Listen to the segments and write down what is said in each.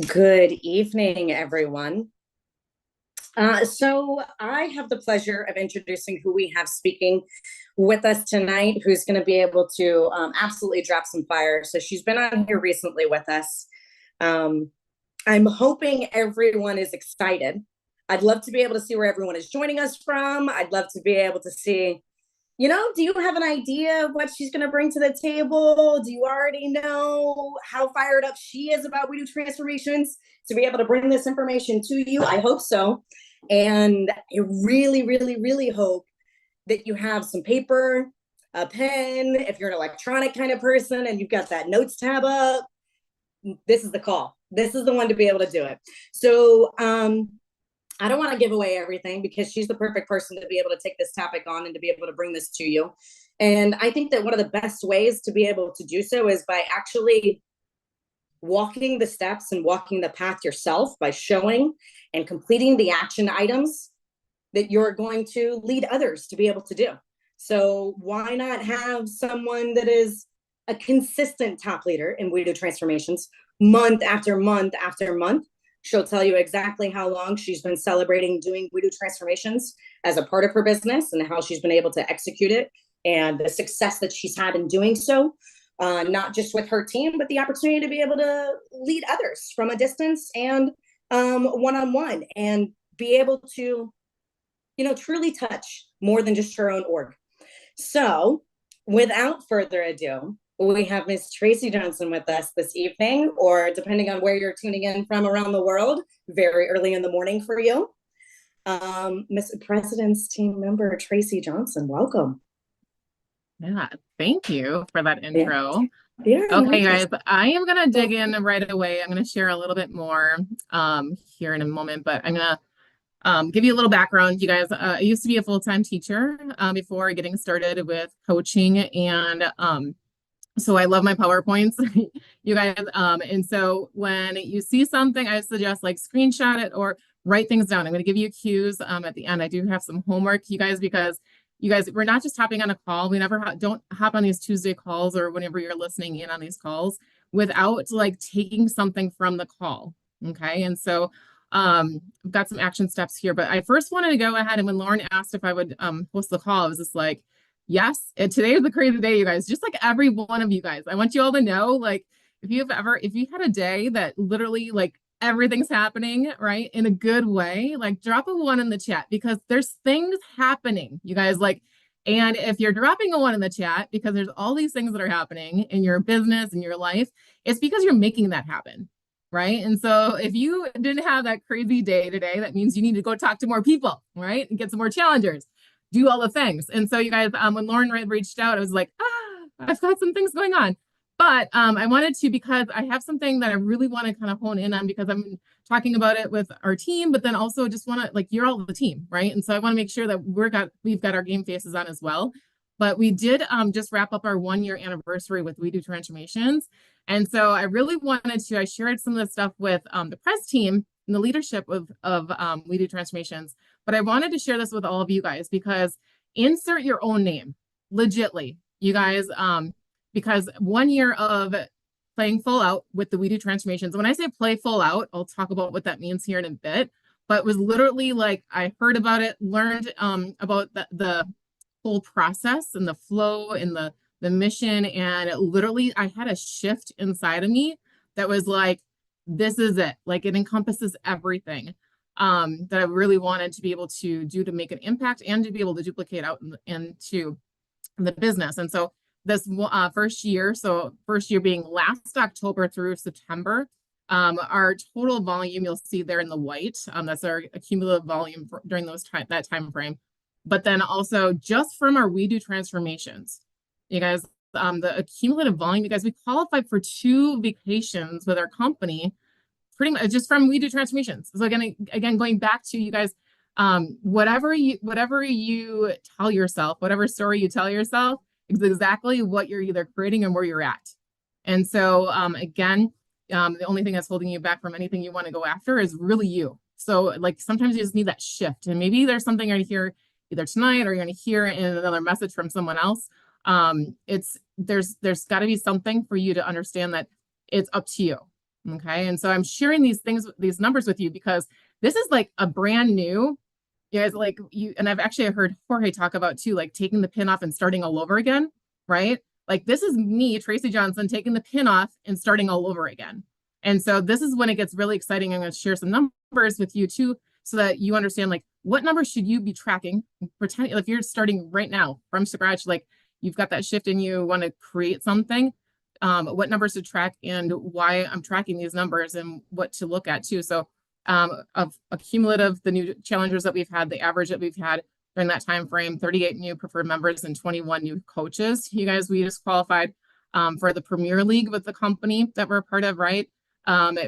Good evening, everyone. So I have the pleasure of introducing who we have speaking with us tonight, who's going to be able to absolutely drop some fire. So she's been on here recently with us. Um, I'm hoping everyone is excited. I'd love to be able to see where everyone is joining us from. I'd love to be able to see, do you have an idea of what she's going to bring to the table? Do you already know how fired up she is about We Do Transformations to be able to bring this information to you? I hope so. And I really, really, really hope that you have some paper, a pen. If you're an electronic kind of person and you've got that notes tab up, this is the call. This is the one to be able to do it. So, I don't want to give away everything because she's the perfect person to be able to take this topic on and to be able to bring this to you. And I think that one of the best ways to be able to do so is by actually walking the steps and walking the path yourself by showing and completing the action items that you're going to lead others to be able to do. So why not have someone that is a consistent top leader in We Do Transformations month after month after month? She'll tell you exactly how long she's been celebrating doing We Do Transformations as a part of her business and how she's been able to execute it and the success that she's had in doing so, not just with her team, but the opportunity to be able to lead others from a distance and one-on-one and be able to, truly touch more than just her own org. So without further ado, we have Miss Tracy Johnson with us this evening, or depending on where you're tuning in from around the world, very early in the morning for you. Miss President's team member, Tracy Johnson, welcome. Yeah, thank you for that Yeah. intro. Yeah, Okay, guys, I am gonna dig in right away. I'm gonna share a little bit more here in a moment, but I'm gonna give you a little background. You guys, I used to be a full-time teacher before getting started with coaching, and so I love my PowerPoints, you guys. And so when you see something, I suggest like screenshot it or write things down. I'm going to give you cues at the end. I do have some homework, you guys, because you guys, we're not just hopping on a call. We never don't hop on these Tuesday calls or whenever you're listening in on these calls without like taking something from the call. Okay. And so I've got some action steps here, but I first wanted to go ahead and when Lauren asked if I would host the call, I was just like, yes, and today is a crazy day, you guys. Just like every one of you guys, I want you all to know, like, if you had a day that literally like everything's happening, right, in a good way, like drop a one in the chat because there's things happening, you guys. Like, and if you're dropping a one in the chat because there's all these things that are happening in your business and your life, it's because you're making that happen. Right. And so if you didn't have that crazy day today, that means you need to go talk to more people, right? And get some more challengers, do all the things. And so you guys, when Lauren reached out, I was like, I've got some things going on. But I wanted to, because I have something that I really want to kind of hone in on because I'm talking about it with our team, but then also just want to, like, you're all the team, right? And so I want to make sure that we've got our game faces on as well. But we did just wrap up our 1 year anniversary with We Do Transformations. And so I really wanted to, I shared some of the stuff with the press team and the leadership of We Do Transformations. But I wanted to share this with all of you guys because insert your own name, legitly, you guys, because 1 year of playing full out with the We Do Transformations. When I say play full out, I'll talk about what that means here in a bit. But it was literally like I heard about it, learned about the whole process and the flow and the mission, and it literally I had a shift inside of me that was like, this is it. Like it encompasses everything that I really wanted to be able to do to make an impact and to be able to duplicate out into the business. And so this first year, so first year being last October through September, our total volume you'll see there in the white. That's our cumulative volume during that time frame. But then also just from our We Do Transformations, you guys, the accumulative volume, you guys, we qualified for 2 vacations with our company pretty much just from We Do Transformations. So again, going back to you guys, whatever you tell yourself, whatever story you tell yourself is exactly what you're either creating and where you're at. And so again, the only thing that's holding you back from anything you want to go after is really you. So like sometimes you just need that shift. And maybe there's something you're going to hear either tonight or you're going to hear in another message from someone else. There's got to be something for you to understand that it's up to you. Okay. And so I'm sharing these things, these numbers with you because this is like a brand new, you guys, like you, and I've actually heard Jorge talk about too, like taking the pin off and starting all over again, right? Like this is me, Tracy Johnson, taking the pin off and starting all over again. And so this is when it gets really exciting. I'm going to share some numbers with you too, so that you understand like what numbers should you be tracking. Pretend if you're starting right now from scratch, like you've got that shift in you, want to create something, what numbers to track and why I'm tracking these numbers and what to look at too. So of accumulative, the new challengers that we've had, the average that we've had during that time frame, 38 new preferred members and 21 new coaches. You guys, we just qualified for the Premier League with the company that we're a part of, right?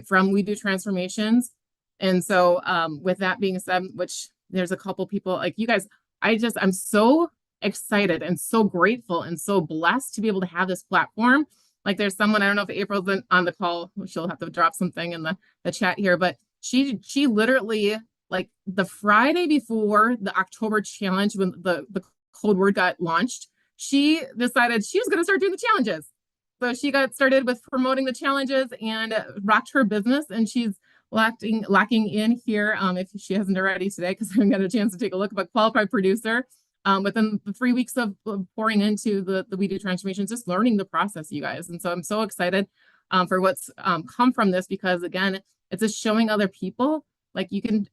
From We Do Transformations. And so with that being said, which there's a couple people like you guys, I'm so excited and so grateful and so blessed to be able to have this platform. Like there's someone, I don't know if April's on the call, she'll have to drop something in the chat here, but she literally, like the Friday before the October challenge, when the code word got launched, she decided she was going to start doing the challenges. So she got started with promoting the challenges and rocked her business, and she's locking in here if she hasn't already today, because I haven't got a chance to take a look, but qualified producer within the 3 weeks of pouring into the We Do Transformations, just learning the process, you guys. And so I'm so excited for what's come from this, because again, it's just showing other people like you can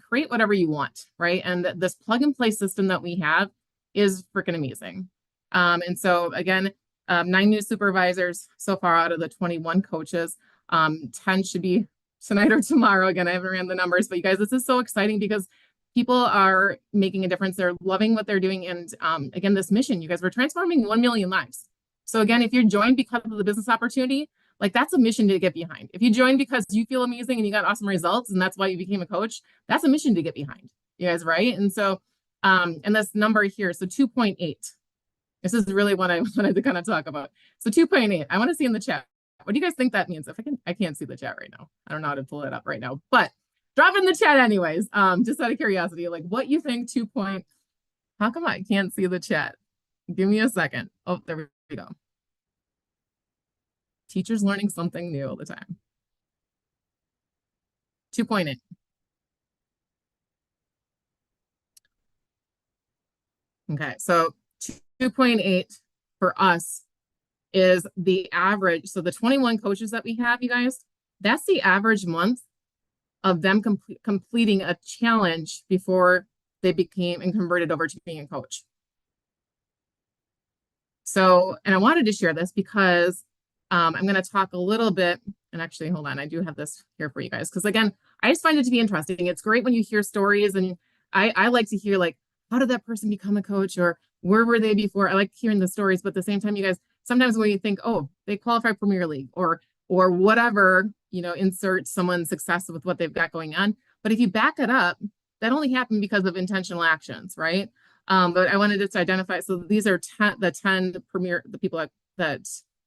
create whatever you want, right? And this plug and play system that we have is freaking amazing. And so again, 9 new supervisors so far out of the 21 coaches. 10 should be tonight or tomorrow. Again, I haven't ran the numbers, but you guys, this is so exciting because people are making a difference. They're loving what they're doing. And again, this mission, you guys, we're transforming 1 million lives. So again, if you're joined because of the business opportunity, like that's a mission to get behind. If you join because you feel amazing and you got awesome results and that's why you became a coach, that's a mission to get behind, you guys, right? And so, and this number here, so 2.8. This is really what I wanted to kind of talk about. So 2.8, I want to see in the chat. What do you guys think that means? If I can't see the chat right now. I don't know how to pull it up right now, but drop in the chat anyways. Just out of curiosity, like what you think 2. How come I can't see the chat? Give me a second. Oh, there we go. Teachers learning something new all the time. 2.8. Okay, so 2.8 for us is the average. So the 21 coaches that we have, you guys, that's the average month of them completing a challenge before they became and converted over to being a coach. So, and I wanted to share this because I'm going to talk a little bit, and actually, hold on, I do have this here for you guys. Because again, I just find it to be interesting. It's great when you hear stories, and I like to hear like, how did that person become a coach, or where were they before? I like hearing the stories, but at the same time, you guys, sometimes when you think, oh, they qualify Premier League or whatever, you know, insert someone's success with what they've got going on. But if you back it up, that only happened because of intentional actions, right? But I wanted to identify. So these are the 10 premier, the people that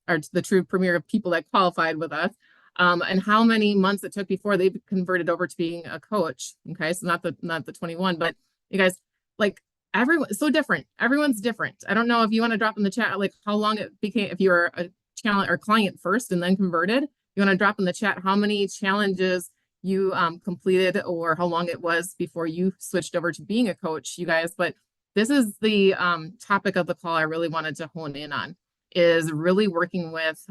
are the true premier of people that qualified with us, and how many months it took before they converted over to being a coach. Okay, so not the 21, but you guys, like everyone, so different. Everyone's different. I don't know if you want to drop in the chat like how long it became, if you were a challenge or client first and then converted. You want to drop in the chat how many challenges you completed or how long it was before you switched over to being a coach, you guys. But this is the topic of the call I really wanted to hone in on, is really working with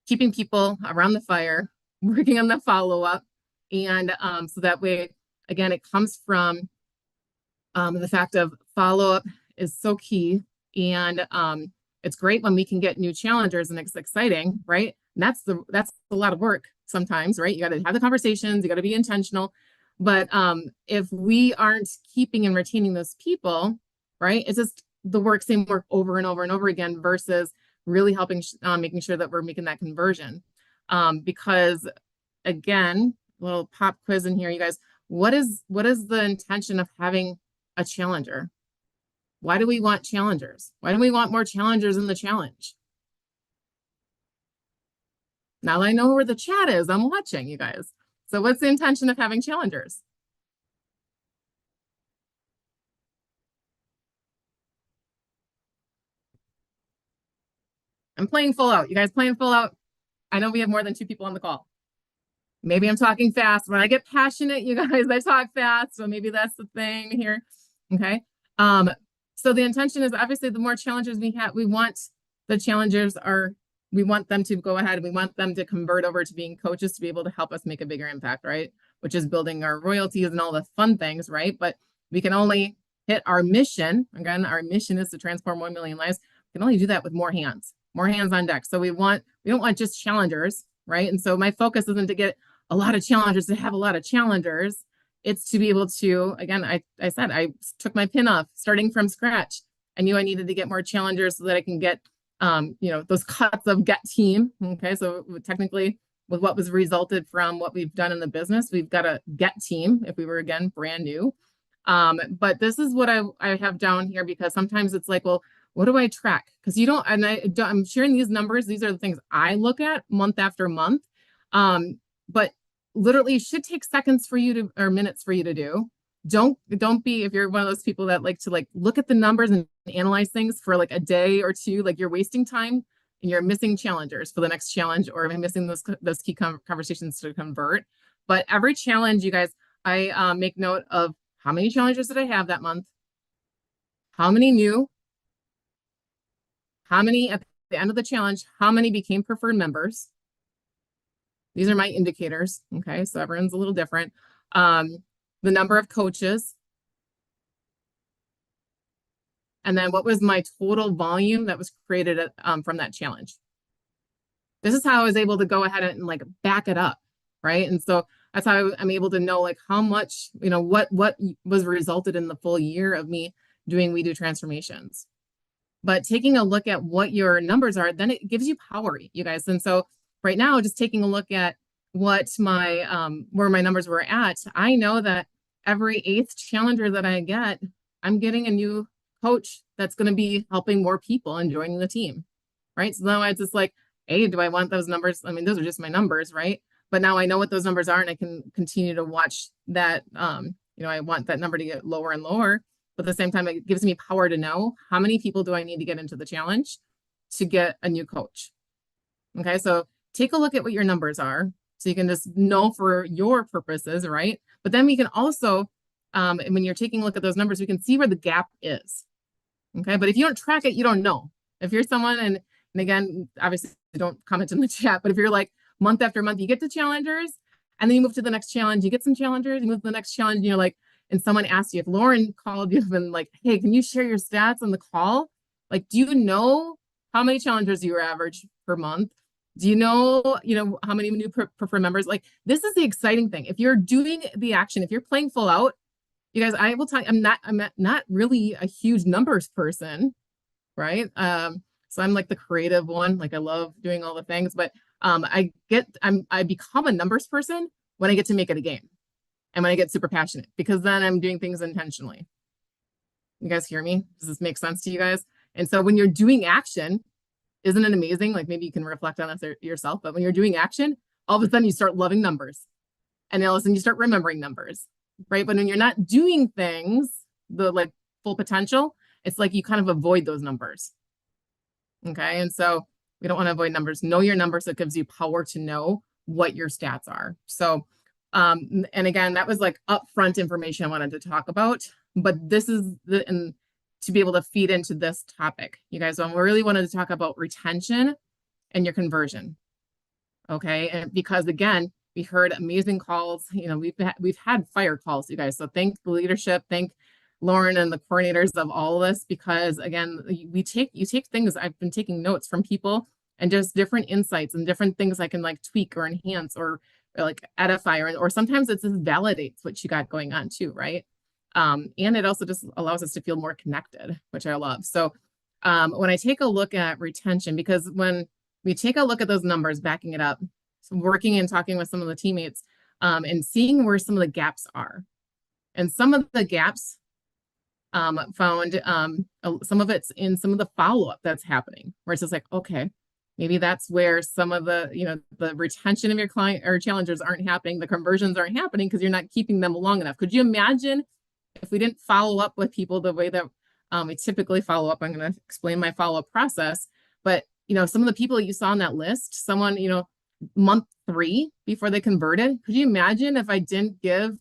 keeping people around the fire, working on the follow-up. And so that way, again, it comes from the fact of follow-up is so key. And it's great when we can get new challengers and it's exciting, right? And that's a lot of work sometimes, right? You got to have the conversations, you got to be intentional. But if we aren't keeping and retaining those people, right, it's just the same work over and over and over again versus really helping, making sure that we're making that conversion. Because again, little pop quiz in here, you guys, what is the intention of having a challenger? Why do we want challengers? Why do we want more challengers in the challenge? Now that I know where the chat is, I'm watching you guys. So what's the intention of having challengers? I'm playing full out. You guys playing full out? I know we have more than 2 people on the call. Maybe I'm talking fast. When I get passionate, you guys, I talk fast. So maybe that's the thing here. Okay. So the intention is obviously the more challenges we have, we want the challengers we want them to go ahead. We want them to convert over to being coaches to be able to help us make a bigger impact, right? Which is building our royalties and all the fun things, right? But we can only hit our mission. Again, our mission is to transform 1 million lives. We can only do that with more hands on deck. So we don't want just challengers, right? And so my focus isn't to get a lot of challengers to have a lot of challengers. It's to be able to, again, I said, I took my pin off starting from scratch. I knew I needed to get more challengers so that I can get, those cuts of get team. Okay. So technically with what was resulted from what we've done in the business, we've got a get team if we were, again, brand new. But this is what I have down here, because sometimes it's like, well, what do I track? Because I'm sharing these numbers. These are the things I look at month after month. But literally it should take seconds for you to, or minutes for you to do. Don't be, if you're one of those people that like to look at the numbers and analyze things for like a day or two, like you're wasting time and you're missing challengers for the next challenge, or missing those key conversations to convert. But every challenge, you guys, I make note of how many challengers did I have that month? How many new? How many at the end of the challenge? How many became preferred members? These are my indicators. Okay, so everyone's a little different. The number of coaches. And then what was my total volume that was created from that challenge? This is how I was able to go ahead and like back it up, right? And so that's how I'm able to know like how much, what was resulted in the full year of me doing We Do transformations. But taking a look at what your numbers are, then it gives you power, you guys. And so right now, just taking a look at what where my numbers were at, I know that every 8th challenger that I get, I'm getting a new coach that's going to be helping more people and joining the team, right? So now it's just like, hey, do I want those numbers? I mean, those are just my numbers, right? But now I know what those numbers are, and I can continue to watch that. I want that number to get lower and lower. But at the same time, it gives me power to know how many people do I need to get into the challenge to get a new coach. Okay, so take a look at what your numbers are so you can just know for your purposes, right? But then we can also, when you're taking a look at those numbers, we can see where the gap is. Okay, but if you don't track it, you don't know. If you're someone, and again, obviously don't comment in the chat, but if you're like month after month, you get to challengers and then you move to the next challenge, you get some challengers, you move to the next challenge, and you're like, and someone asked you, if Lauren called you and like, hey, can you share your stats on the call? Like, do you know how many challengers you average per month? Do you know, how many new preferred members? Like, this is the exciting thing. If you're doing the action, if you're playing full out, you guys, I will tell you, I'm not really a huge numbers person, right? So I'm like the creative one. Like I love doing all the things, but I become a numbers person when I get to make it a game. And when I get super passionate, because then I'm doing things intentionally. You guys hear me? Does this make sense to you guys? And so when you're doing action, isn't it amazing? Like maybe you can reflect on this yourself, but when you're doing action, all of a sudden you start loving numbers. And all of a sudden you start remembering numbers, right? But when you're not doing things, the like full potential, it's like you kind of avoid those numbers. Okay. And so we don't want to avoid numbers. Know your numbers. So it gives you power to know what your stats are. So and again, that was like upfront information I wanted to talk about, but this is to be able to feed into this topic, you guys. So I really wanted to talk about retention and your conversion. Okay. And because again, we heard amazing calls, we've had fire calls, you guys. So thank the leadership, thank Lauren and the coordinators of all of this, because again, you take things, I've been taking notes from people and just different insights and different things I can like tweak or enhance or like edify, or sometimes it just validates what you got going on too, right? And it also just allows us to feel more connected, which I love. So when I take a look at retention, because when we take a look at those numbers, backing it up, so working and talking with some of the teammates and seeing where some of the gaps are. And some of the gaps found, some of it's in some of the follow-up that's happening, where it's just like, okay, maybe that's where some of the, the retention of your client or challengers aren't happening. The conversions aren't happening because you're not keeping them long enough. Could you imagine if we didn't follow up with people the way that we typically follow up? I'm going to explain my follow-up process. But, some of the people you saw on that list, someone, month 3 before they converted. Could you imagine if I didn't give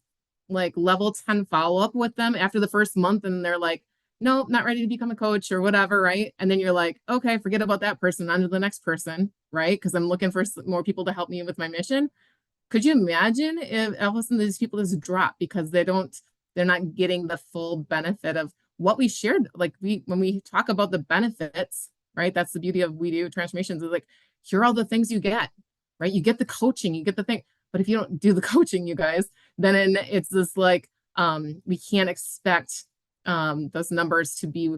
like level 10 follow-up with them after the first month and they're like, nope, not ready to become a coach or whatever, right? And then you're like, okay, forget about that person, on to the next person, right? Because I'm looking for more people to help me with my mission. Could you imagine if all of a sudden these people just drop because they're not getting the full benefit of what we shared? Like when we talk about the benefits, right? That's the beauty of We Do Transformations, is like, here are all the things you get, right? You get the coaching, you get the thing. But if you don't do the coaching, you guys, then it's this like, we can't expect those numbers to be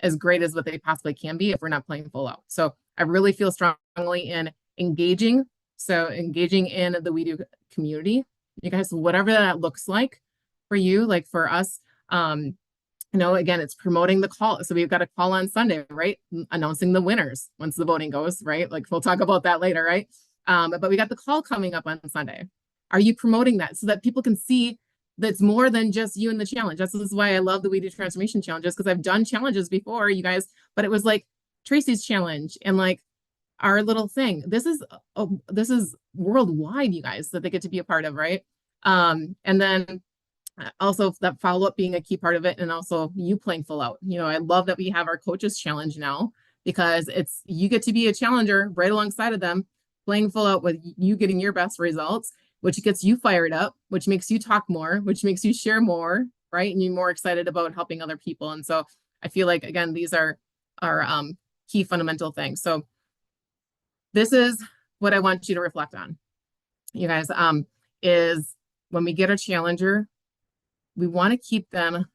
as great as what they possibly can be if we're not playing full out. So I really feel strongly in engaging. So engaging in the We Do community, you guys, whatever that looks like for you, like for us, again, it's promoting the call. So we've got a call on Sunday, right? Announcing the winners once the voting goes, right? Like we'll talk about that later, right? But we got the call coming up on Sunday. Are you promoting that so that people can see that's more than just you in the challenge? This is why I love the We Do Transformation challenges, because I've done challenges before, you guys, but it was like Tracy's challenge and like our little thing. This is worldwide, you guys, that they get to be a part of, right? And then also that follow-up being a key part of it, and also you playing full out. I love that we have our coaches challenge now, because you get to be a challenger right alongside of them, playing full out with you getting your best results, which gets you fired up, which makes you talk more, which makes you share more, right? And you're more excited about helping other people. And so I feel like, again, these are key fundamental things. So this is what I want you to reflect on, you guys, is when we get a challenger, we want to keep them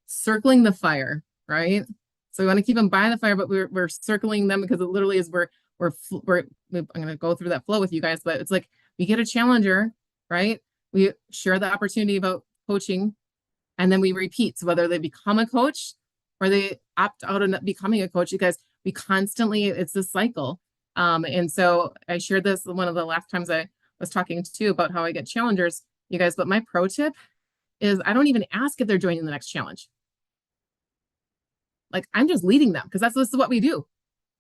circling the fire, right? So we want to keep them by the fire, but we're circling them because it literally is I'm going to go through that flow with you guys, but it's like we get a challenger, right? We share the opportunity about coaching, and then we repeat. So whether they become a coach or they opt out of not becoming a coach, because we constantly, it's this cycle. And so I shared this one of the last times I was talking to about how I get challengers, you guys, but my pro tip is I don't even ask if they're joining the next challenge. Like I'm just leading them, because this is what we do.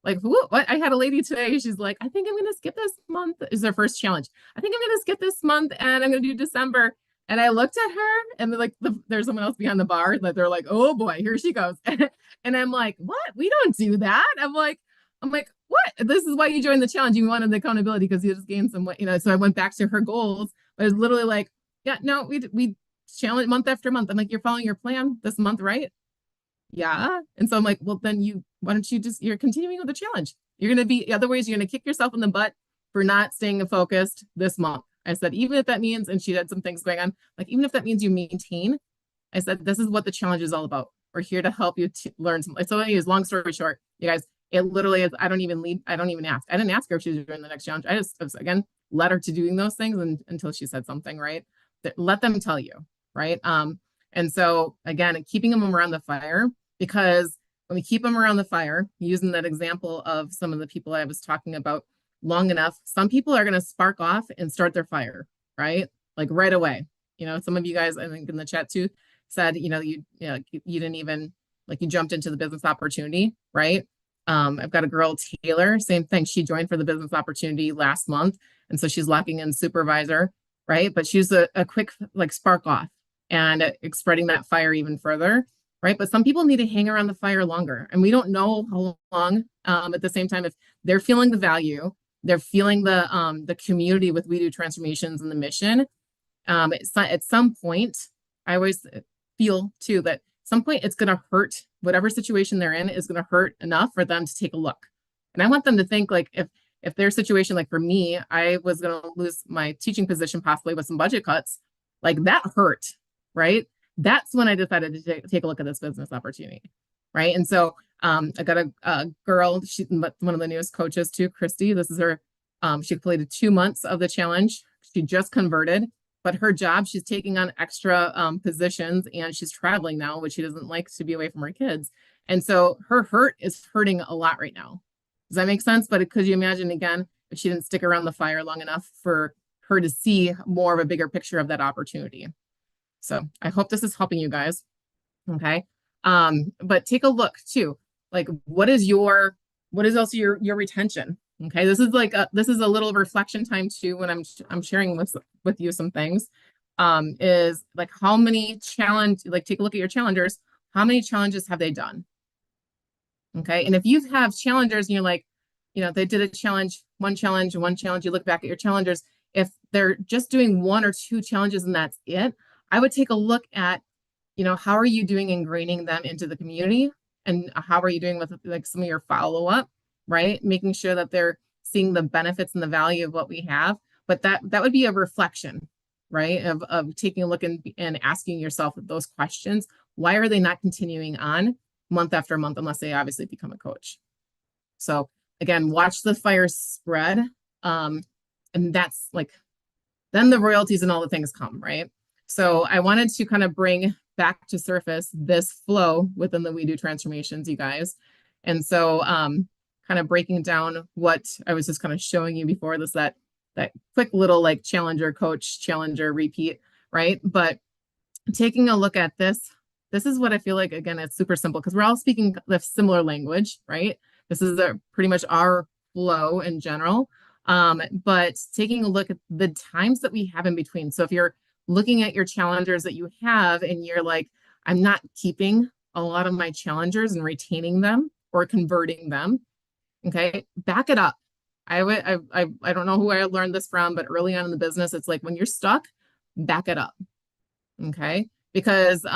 Like, what? I had a lady today, she's like, I think I'm going to skip this month. Is their first challenge. I think I'm going to skip this month and I'm going to do December. And I looked at her and like there's someone else behind the bar that they're like, oh boy, here she goes. And I'm like, what? We don't do that. I'm like, what? This is why you joined the challenge. You wanted the accountability because you just gained some weight, So I went back to her goals. But it was literally like, yeah, no, we challenge month after month. I'm like, you're following your plan this month, right? Yeah. And so I'm like, well, then why don't you you're continuing with the challenge. You're going to be, other ways, you're going to kick yourself in the butt for not staying focused this month. I said, even if that means, and she had some things going on, like, even if that means you maintain, I said, this is what the challenge is all about. We're here to help you learn some. So anyways, long story short, you guys, it literally is, I don't even ask. I didn't ask her if she was doing the next challenge. I just, again, led her to doing those things until she said something, right? Let them tell you, right? And so again, keeping them around the fire, because when we keep them around the fire, using that example of some of the people I was talking about long enough, some people are going to spark off and start their fire, right? Like right away. Some of you guys, I think in the chat too, said, you didn't even, like, you jumped into the business opportunity, right? I've got a girl, Taylor, same thing. She joined for the business opportunity last month. And so she's locking in supervisor, right? But she's a quick like spark off and spreading that fire even further, right? But some people need to hang around the fire longer, and we don't know how long. At the same time, if they're feeling the value, they're feeling the community with We Do Transformations and the mission. At some point, I always feel too that at some point it's going to hurt. Whatever situation they're in is going to hurt enough for them to take a look. And I want them to think, like, if their situation, like for me, I was going to lose my teaching position possibly with some budget cuts, like that hurt, right? That's when I decided to take a look at this business opportunity, right? And so I got a girl, she's one of the newest coaches too, Christy. This is her. She completed 2 months of the challenge. She just converted, but her job, she's taking on extra positions, and she's traveling now, which she doesn't like to be away from her kids. And so her hurt is hurting a lot right now. Does that make sense? But could you imagine, again, if she didn't stick around the fire long enough for her to see more of a bigger picture of that opportunity? So I hope this is helping you guys. Okay. But take a look too, like what is also your retention, Okay, this is like this is a little reflection time too when I'm sharing with you some things. Is like how many take a look at your challengers, how many challenges have they done? Okay. And if you have challengers and you're like, they did a challenge, one challenge, you look back at your challengers. If they're just doing one or two challenges and that's it, I would take a look at, how are you doing ingraining them into the community? And how are you doing with like some of your follow-up, right? Making sure that they're seeing the benefits and the value of what we have. But that would be a reflection, right? Of taking a look and asking yourself those questions. Why are they not continuing on month after month, unless they obviously become a coach? So again, watch the fire spread. And that's like, then the royalties and all the things come, right? So I wanted to kind of bring back to surface this flow within the We Do transformations, you guys. And so kind of breaking down what I was just kind of showing you before this, that quick little like challenger, coach, challenger, repeat, right? But taking a look at this is what I feel like, again, it's super simple because we're all speaking the similar language, right? This is pretty much our flow in general. But taking a look at the times that we have in between. So if you're looking at your challengers that you have and you're like, I'm not keeping a lot of my challengers and retaining them or converting them, okay, back it up. I don't know who I learned this from, but early on in the business, it's like when you're stuck, back it up. Okay. Because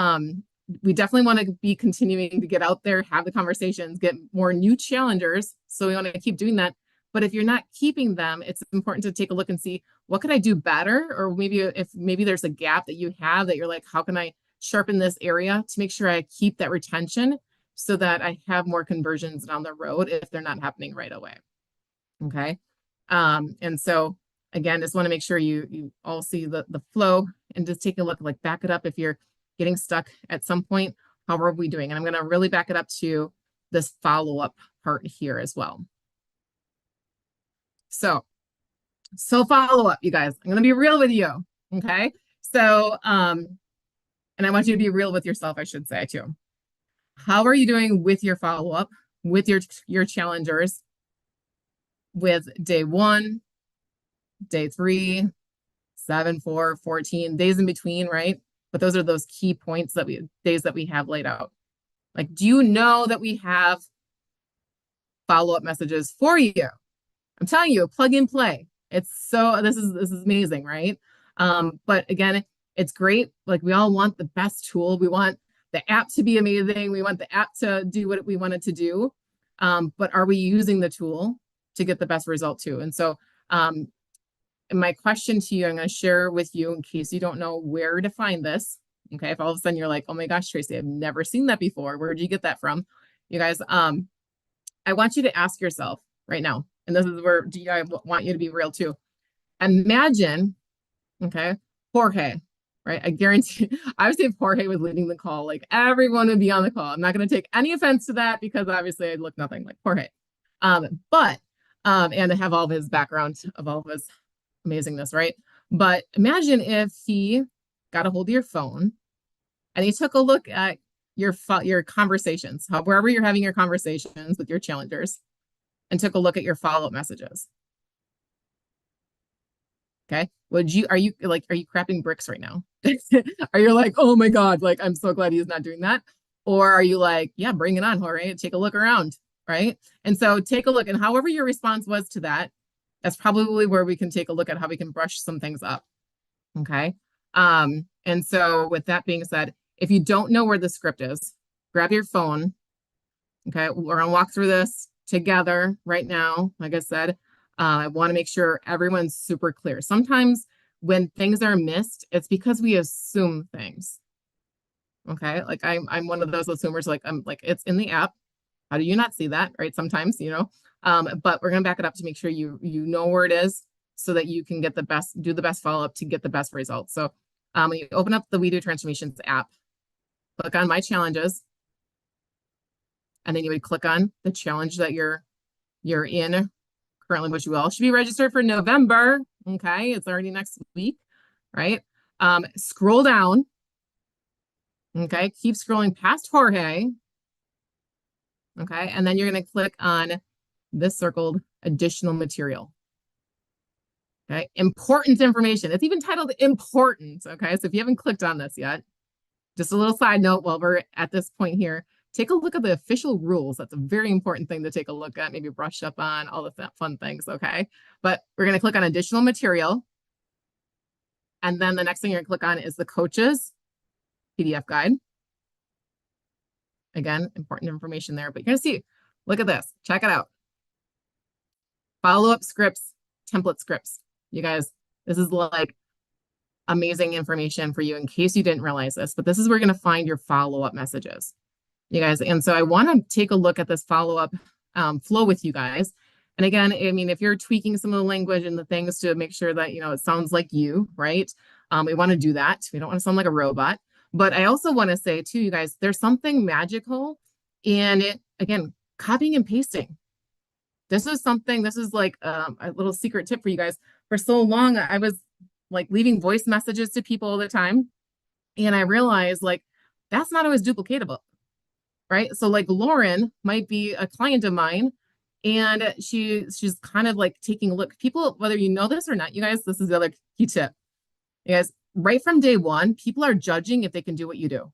we definitely want to be continuing to get out there, have the conversations, get more new challengers. So we want to keep doing that. But if you're not keeping them, it's important to take a look and see what could I do better? Or maybe there's a gap that you have that you're like, how can I sharpen this area to make sure I keep that retention so that I have more conversions down the road if they're not happening right away. Okay. And so again, just want to make sure you all see the flow and just take a look, like back it up if you're getting stuck at some point. How are we doing? And I'm going to really back it up to this follow-up part here as well. So follow-up, you guys. I'm going to be real with you. Okay. So, and I want you to be real with yourself, I should say too. How are you doing with your follow-up, with your challengers, with day 1, day 3, 7, 4, 14 days in between, right? But those are those key points days that we have laid out. Like, do you know that we have follow-up messages for you? I'm telling you, plug and play. This is amazing, right? But again, it's great. Like, we all want the best tool. We want the app to be amazing. We want the app to do what we want it to do. But are we using the tool to get the best result too? And so my question to you, I'm going to share with you in case you don't know where to find this. Okay. If all of a sudden you're like, oh my gosh, Tracy, I've never seen that before. Where did you get that from? You guys, I want you to ask yourself right now, and this is where I want you to be real too. Imagine, okay, Jorge, right? I guarantee, I would say if Jorge was leading the call, like everyone would be on the call. I'm not going to take any offense to that because obviously I look nothing like Jorge. And to have all of his background of all of his amazingness, right? But imagine if he got a hold of your phone and he took a look at your conversations, wherever you're having your conversations with your challengers, and took a look at your follow-up messages. Okay. Are you crapping bricks right now? Are you like, oh my God, like, I'm so glad he's not doing that? Or are you like, yeah, bring it on, Jorge, take a look around, right? And so take a look, and however your response was to that, that's probably where we can take a look at how we can brush some things up. Okay. And so with that being said, if you don't know where the script is, grab your phone. Okay. We're going to walk through this together right now. Like I said, I want to make sure everyone's super clear. Sometimes when things are missed, it's because we assume things. Okay. Like I'm one of those assumers, like I'm like, it's in the app. How do you not see that? Right. Sometimes, but we're going to back it up to make sure you know where it is so that you can do the best follow-up to get the best results. So when you open up the We Do Transformations app, click on My Challenges, and then you would click on the challenge that you're in currently, which you all should be registered for November. Okay, it's already next week, right? Scroll down. Okay, keep scrolling past Jorge. Okay, and then you're going to click on this circled additional material. Okay, important information. It's even titled important. Okay, so if you haven't clicked on this yet, just a little side note while we're at this point here, take a look at the official rules. That's a very important thing to take a look at, maybe brush up on all the fun things. Okay, but we're going to click on additional material. And then the next thing you're going to click on is the coaches PDF guide. Again, important information there, but you're going to see, look at this, check it out. Follow-up scripts, template scripts. You guys, this is like amazing information for you in case you didn't realize this, but this is where you're going to find your follow-up messages, you guys. And so I want to take a look at this follow-up flow with you guys. And again, I mean, if you're tweaking some of the language and the things to make sure that, you know, it sounds like you, right? We want to do that. We don't want to sound like a robot. But I also want to say too, you guys, there's something magical in it. Again, copying and pasting. This is something, this is like a little secret tip for you guys. For so long, I was like leaving voice messages to people all the time. And I realized like, that's not always duplicatable, right? So like Lauren might be a client of mine and she's kind of like taking a look. People, whether you know this or not, you guys, this is the other key tip. You guys, right from day one, people are judging if they can do what you do.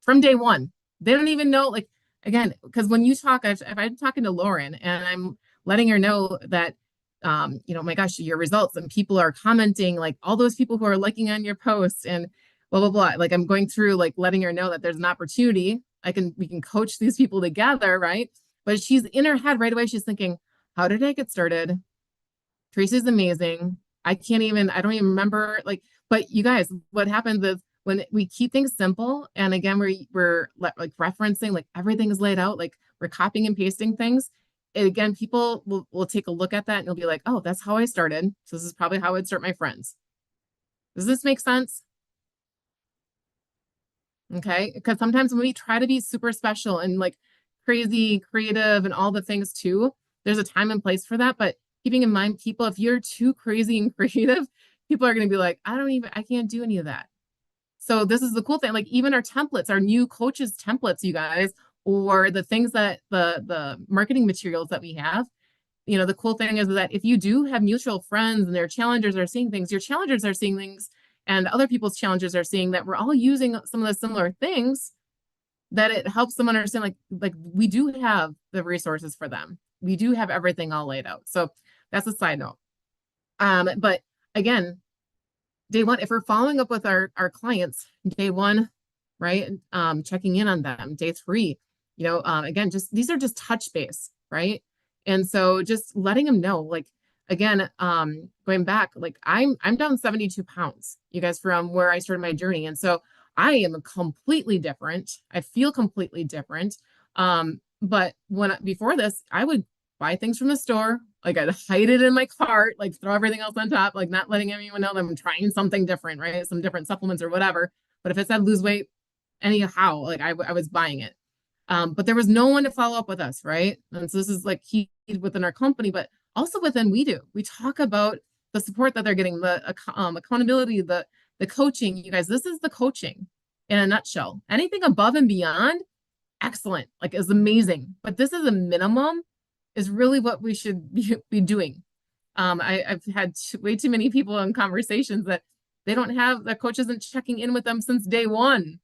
From day one, they don't even know, like, again, because when you talk, if I'm talking to Lauren and I'm letting her know that, you know, my gosh, your results and people are commenting, like all those people who are liking on your posts and blah, blah, blah. Like I'm going through, like letting her know that there's an opportunity. We can coach these people together, right? But she's in her head right away. She's thinking, how did I get started? Tracy's amazing. I don't even remember, like, but you guys, what happens is when we keep things simple, and again, we're like referencing, like everything is laid out, like we're copying and pasting things. And again, people will take a look at that and they'll be like, oh, that's how I started. So this is probably how I'd start my friends. Does this make sense? Okay, because sometimes when we try to be super special and like crazy creative and all the things too, there's a time and place for that. But keeping in mind, people, if you're too crazy and creative, people are going to be like, I can't do any of that. So this is the cool thing. Like even our templates, our new coaches templates, you guys, or the things that the marketing materials that we have, you know, the cool thing is that if you do have mutual friends and their challengers are seeing things, your challengers are seeing things, and other people's challenges are seeing that we're all using some of the similar things, that it helps them understand like we do have the resources for them. We do have everything all laid out. So that's a side note. But again, day one, if we're following up with our clients, day one, right? Checking in on them. Day three, you know, again, just these are just touch base, right? And so just letting them know, like, again, going back, like I'm down 72 pounds, you guys, from where I started my journey. And so I am completely different. I feel completely different. But before this, I would buy things from the store, like I'd hide it in my cart, like throw everything else on top, like not letting anyone know that I'm trying something different, right? Some different supplements or whatever. But if it said lose weight, anyhow, like I was buying it. But there was no one to follow up with us, right? And so this is like key within our company, but also within we do. We talk about the support that they're getting, the accountability, the coaching. You guys, this is the coaching in a nutshell. Anything above and beyond, excellent, like is amazing. But this is a minimum, is really what we should be doing. I've had way too many people in conversations that they don't have, the coach isn't checking in with them since day one.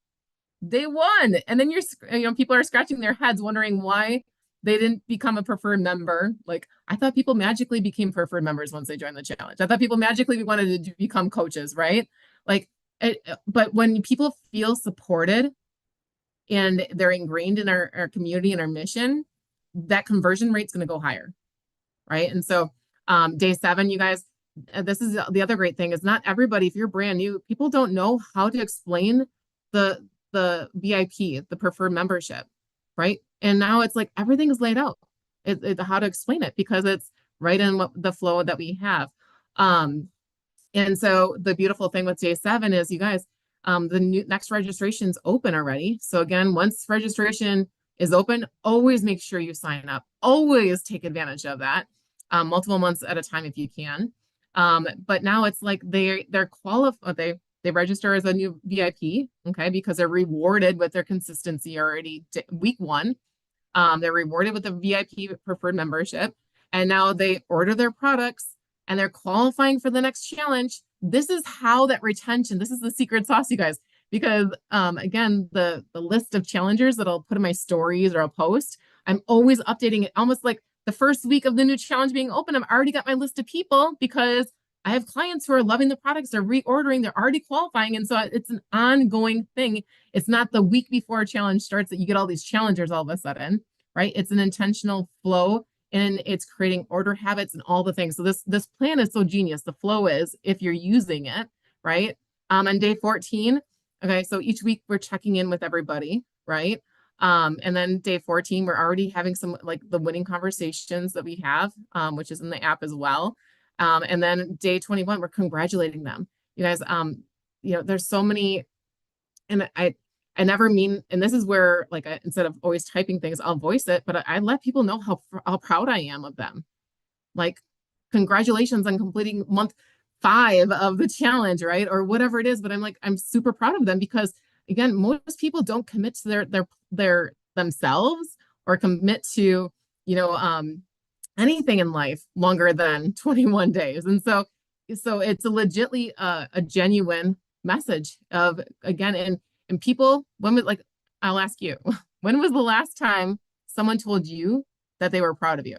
And then people are scratching their heads wondering why they didn't become a preferred member. Like I thought people magically became preferred members once they joined the challenge. I thought people magically wanted to become coaches, right? Like, but when people feel supported and they're ingrained in our community and our mission, that conversion rate's going to go higher, right? And so day 7, you guys, this is the other great thing, is not everybody, if you're brand new, people don't know how to explain the VIP, the preferred membership, right? And now it's like everything is laid out, how to explain it, because it's right in the flow that we have. And so the beautiful thing with day 7 is, you guys, the next registration's open already. So again, once registration is open, always make sure you sign up. Always take advantage of that, multiple months at a time if you can. But now it's like they're qualified. They register as a new VIP, okay, because they're rewarded with their consistency already week 1. They're rewarded with a VIP preferred membership, and now they order their products and they're qualifying for the next challenge. This is how that retention, this is the secret sauce, you guys, because again, the list of challengers that I'll put in my stories or I'll post, I'm always updating it almost like the first week of the new challenge being open. I've already got my list of people because I have clients who are loving the products, they're reordering, they're already qualifying. And so it's an ongoing thing. It's not the week before a challenge starts that you get all these challengers all of a sudden, right? It's an intentional flow and it's creating order habits and all the things. So this plan is so genius. The flow is if you're using it, right? On day 14, okay, so each week we're checking in with everybody, right? And then day 14, we're already having some like the winning conversations that we have, which is in the app as well. And then day 21, we're congratulating them. You guys, there's so many, and I never mean, and this is where like instead of always typing things, I'll voice it, but I let people know how proud I am of them. Like, congratulations on completing month 5 of the challenge, right? Or whatever it is. But I'm super proud of them because again, most people don't commit to their themselves or commit to, you know, anything in life longer than 21 days. And so it's a legitly a genuine message of again, and people, when was like, I'll ask you, when was the last time someone told you that they were proud of you?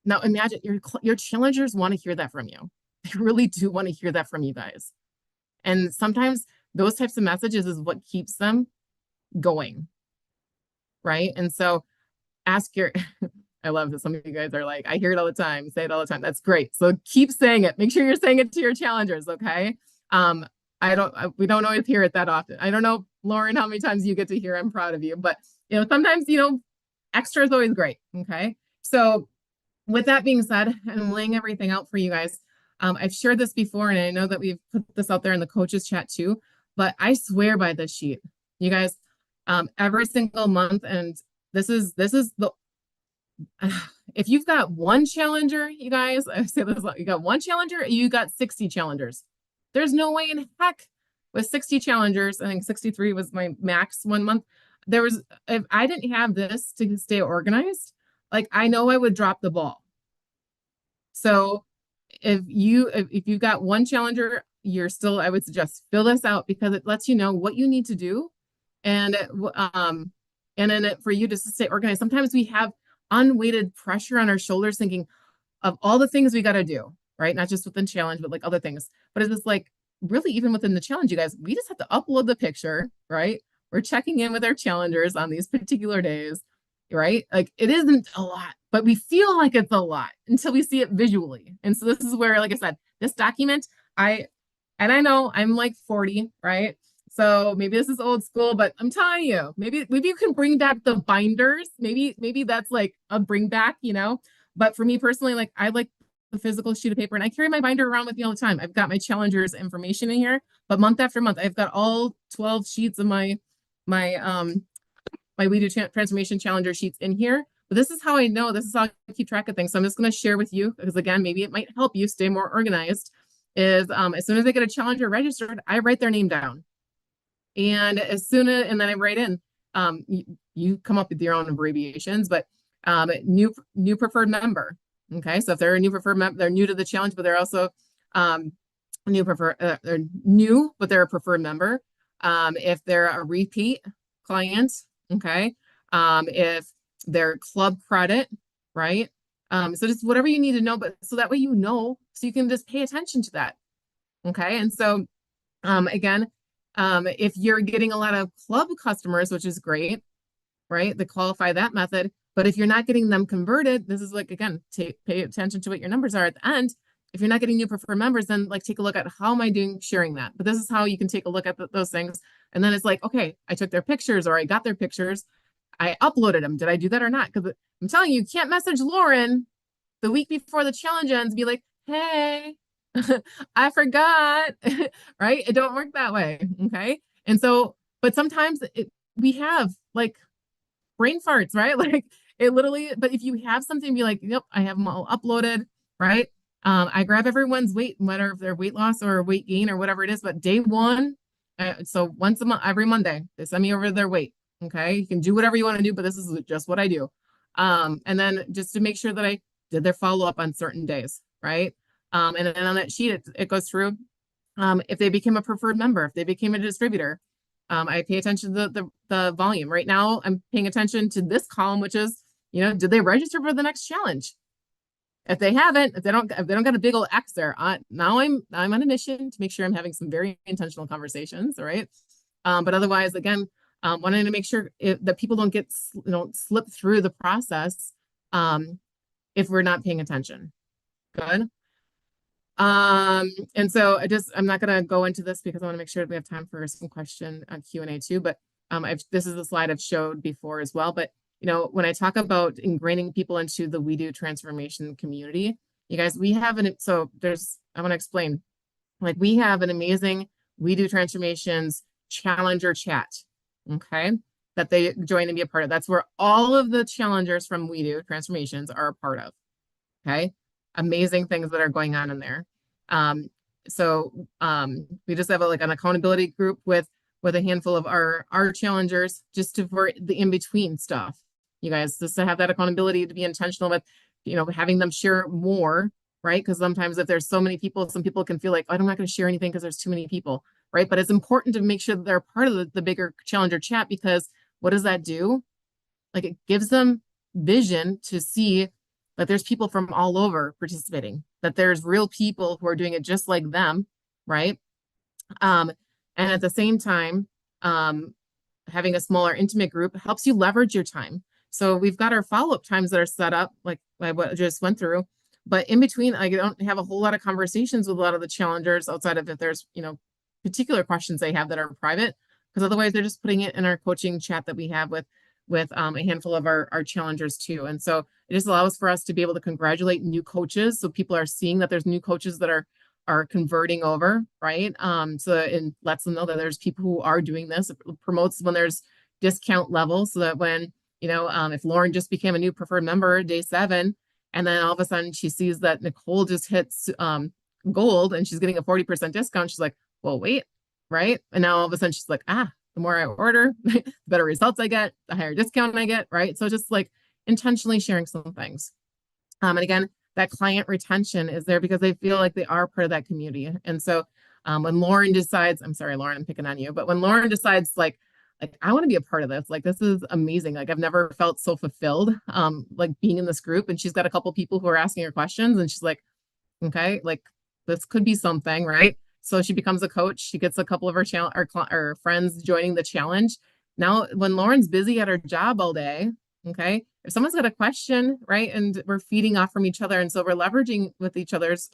Now imagine your challengers want to hear that from you. They really do want to hear that from you guys. And sometimes those types of messages is what keeps them going, right? And so ask your I love that some of you guys are like, I hear it all the time, say it all the time. That's great. So keep saying it. Make sure you're saying it to your challengers, okay? We don't always hear it that often. I don't know, Lauren, how many times you get to hear I'm proud of you, but sometimes, extra is always great, okay? So with that being said, I'm laying everything out for you guys. I've shared this before, and I know that we've put this out there in the coaches chat too, but I swear by this sheet, you guys, every single month, and this is the if you've got one challenger, you guys, I say this, you got one challenger, you got 60 challengers. There's no way in heck with 60 challengers. I think 63 was my max one month. If I didn't have this to stay organized, like I know I would drop the ball. So if you've got one challenger, I would suggest fill this out because it lets you know what you need to do. And then for you just to stay organized. Sometimes we have unweighted pressure on our shoulders thinking of all the things we got to do, right? Not just within challenge, but like other things. But it's just like really even within the challenge, you guys, we just have to upload the picture, right? We're checking in with our challengers on these particular days, right? Like it isn't a lot, but we feel like it's a lot until we see it visually. And so this is where, like I said, this document, I know I'm like 40, right? So maybe this is old school, but I'm telling you, maybe you can bring back the binders. Maybe that's like a bring back, But for me personally, like I like the physical sheet of paper and I carry my binder around with me all the time. I've got my challengers information in here, but month after month, I've got all 12 sheets of my We Do Transformation Challenger sheets in here. But this is how I know, this is how I keep track of things. So I'm just going to share with you because again, maybe it might help you stay more organized is as soon as I get a challenger registered, I write their name down. And and then I write in, you come up with your own abbreviations, but new preferred member. Okay, so if they're a new preferred member, they're new to the challenge, but they're also they're new, but they're a preferred member. If they're a repeat client, okay, if they're club credit, right? So just whatever you need to know, but so that way so you can just pay attention to that. Okay, and so again, if you're getting a lot of club customers, which is great, right? They qualify that method. But if you're not getting them converted, this is like, again, pay attention to what your numbers are at the end. If you're not getting new preferred members, then like take a look at how am I doing sharing that? But this is how you can take a look at those things. And then it's like, okay, I took their pictures or I got their pictures. I uploaded them. Did I do that or not? Because I'm telling you can't message Lauren the week before the challenge ends and be like, hey, I forgot, right? It don't work that way. Okay. And so, but sometimes we have like brain farts, right? Like it literally, but if you have something, be like, yep, I have them all uploaded, right? I grab everyone's weight, whether if they're weight loss or weight gain or whatever it is, but day one, So once a month, every Monday, they send me over their weight. Okay. You can do whatever you want to do, but this is just what I do. And then just to make sure that I did their follow up on certain days. Right. And then on that sheet, it goes through if they became a preferred member, if they became a distributor. I pay attention to the volume. Right now, I'm paying attention to this column, which is, did they register for the next challenge? If they haven't, if they don't got a big old X there, now I'm on a mission to make sure I'm having some very intentional conversations. All right. But otherwise, again, wanting to make sure that people don't get slip through the process if we're not paying attention. Good. And so I'm not going to go into this because I want to make sure we have time for some question Q&A too. But this is a slide I've showed before as well. But when I talk about ingraining people into the We Do transformation community, you guys, I want to explain, like we have an amazing We Do transformations challenger chat, okay, that they join and be a part of. That's where all of the challengers from We Do transformations are a part of, okay? Amazing things that are going on in there. We just have an accountability group with a handful of our challengers for the in-between stuff. You guys, just to have that accountability, to be intentional with, having them share more, right? Because sometimes if there's so many people, some people can feel like, oh, I'm not going to share anything because there's too many people, right? But it's important to make sure that they're part of the bigger challenger chat, because what does that do? Like, it gives them vision to see that there's people from all over participating, that there's real people who are doing it just like them, right? And at the same time, having a smaller intimate group helps you leverage your time. So we've got our follow-up times that are set up, like I just went through, but in between, I don't have a whole lot of conversations with a lot of the challengers outside of if there's, particular questions they have that are private, because otherwise they're just putting it in our coaching chat that we have with a handful of our challengers too. And so it just allows for us to be able to congratulate new coaches. So people are seeing that there's new coaches that are converting over, right? So it lets them know that there's people who are doing this. It promotes when there's discount levels, so that when, if Lauren just became a new preferred member day 7, and then all of a sudden she sees that Nicole just hits gold and she's getting a 40% discount, she's like, well, wait, right? And now all of a sudden she's like, the more I order, the better results I get, the higher discount I get, right? So just like intentionally sharing some things. And again, that client retention is there because they feel like they are part of that community. And so when Lauren decides, I'm sorry, Lauren, I'm picking on you, but when Lauren decides like I want to be a part of this, like this is amazing. Like I've never felt so fulfilled, like being in this group. And she's got a couple people who are asking her questions, and she's like, okay, like this could be something, right? So she becomes a coach. She gets a couple of her friends joining the challenge. Now, when Lauren's busy at her job all day, okay, if someone's got a question, right, and we're feeding off from each other, and so we're leveraging with each other's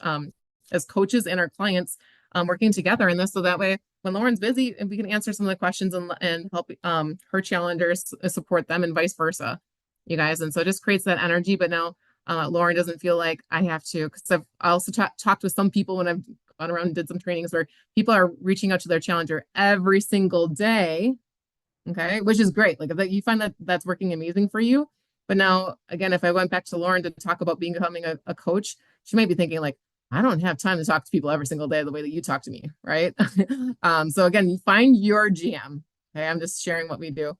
as coaches and our clients, working together in this, so that way when Lauren's busy, we can answer some of the questions and help her challengers support them, and vice versa, you guys. And so it just creates that energy. But now Lauren doesn't feel like I have to, because I've also talked with some people when I've gone around and did some trainings where people are reaching out to their challenger every single day, okay, which is great. Like if you find that that's working amazing for you. But now, again, if I went back to Lauren to talk about becoming a coach, she might be thinking like, I don't have time to talk to people every single day the way that you talk to me, right? So again, you find your jam. Okay, I'm just sharing what we do.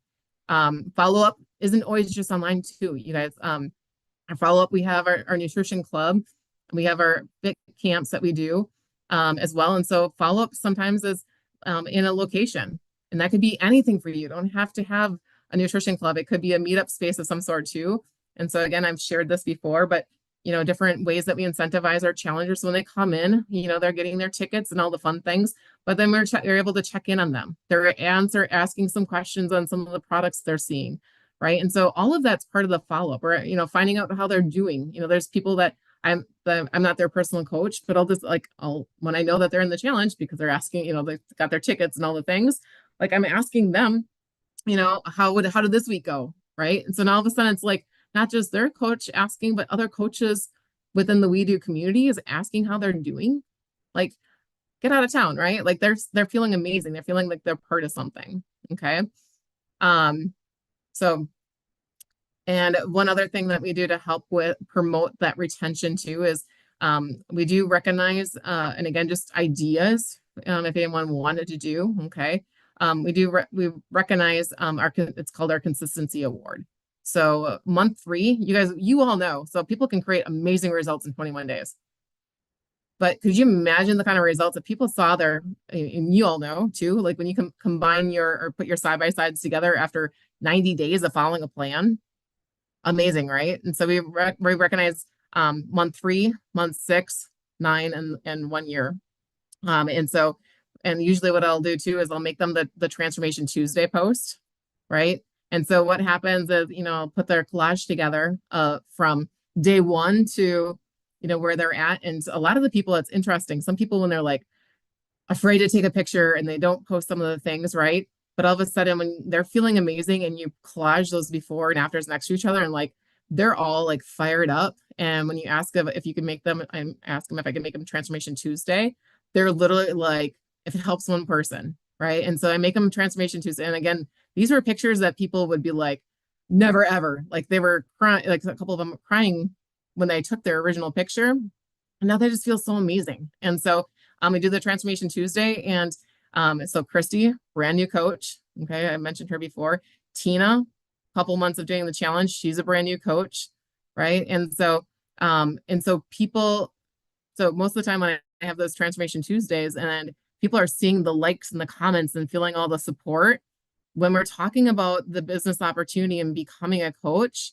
Follow-up isn't always just online too, you guys. Our follow-up, we have our nutrition club. We have our fit camps that we do as well. And so follow-up sometimes is in a location. And that could be anything for you. You don't have to have a nutrition club. It could be a meetup space of some sort too. And so again, I've shared this before, but different ways that we incentivize our challengers. So when they come in, they're getting their tickets and all the fun things, but then we're able to check in on them. They're asking some questions on some of the products they're seeing, right? And so all of that's part of the follow-up, or, finding out how they're doing. There's people that I'm not their personal coach, but when I know that they're in the challenge because they're asking, they've got their tickets and all the things, like I'm asking them, how did this week go? Right. And so now all of a sudden it's like, not just their coach asking, but other coaches within the We Do community is asking how they're doing. Like, get out of town, right? Like they're feeling amazing. They're feeling like they're part of something. Okay. So, and one other thing that we do to help with promote that retention too is we do recognize and again just ideas if anyone wanted to do. Okay. We recognize it's called our consistency award. So month 3, you all know, so people can create amazing results in 21 days. But could you imagine the kind of results that people saw there, and you all know too, like when you combine or put your side by sides together after 90 days of following a plan? Amazing, right? And so we recognize month 3, month 6, 9, and 1 year. And usually what I'll do too is I'll make them the Transformation Tuesday post, right? And so what happens is, I'll put their collage together from day 1 to, where they're at. And a lot of the people, it's interesting. Some people, when they're like afraid to take a picture and they don't post some of the things, right? But all of a sudden, when they're feeling amazing and you collage those before and afters next to each other, and like they're all like fired up. And when you ask if you can make them, I ask them if I can make them Transformation Tuesday, they're literally like, if it helps one person, right? And so I make them Transformation Tuesday. And again, these were pictures that people would be like, never ever. Like they were crying, like a couple of them crying when they took their original picture. And now they just feel so amazing. And so we do the Transformation Tuesday. And so Christy, brand new coach. Okay, I mentioned her before. Tina, couple months of doing the challenge, she's a brand new coach, right? And so people, so most of the time when I have those Transformation Tuesdays and people are seeing the likes and the comments and feeling all the support, when we're talking about the business opportunity and becoming a coach,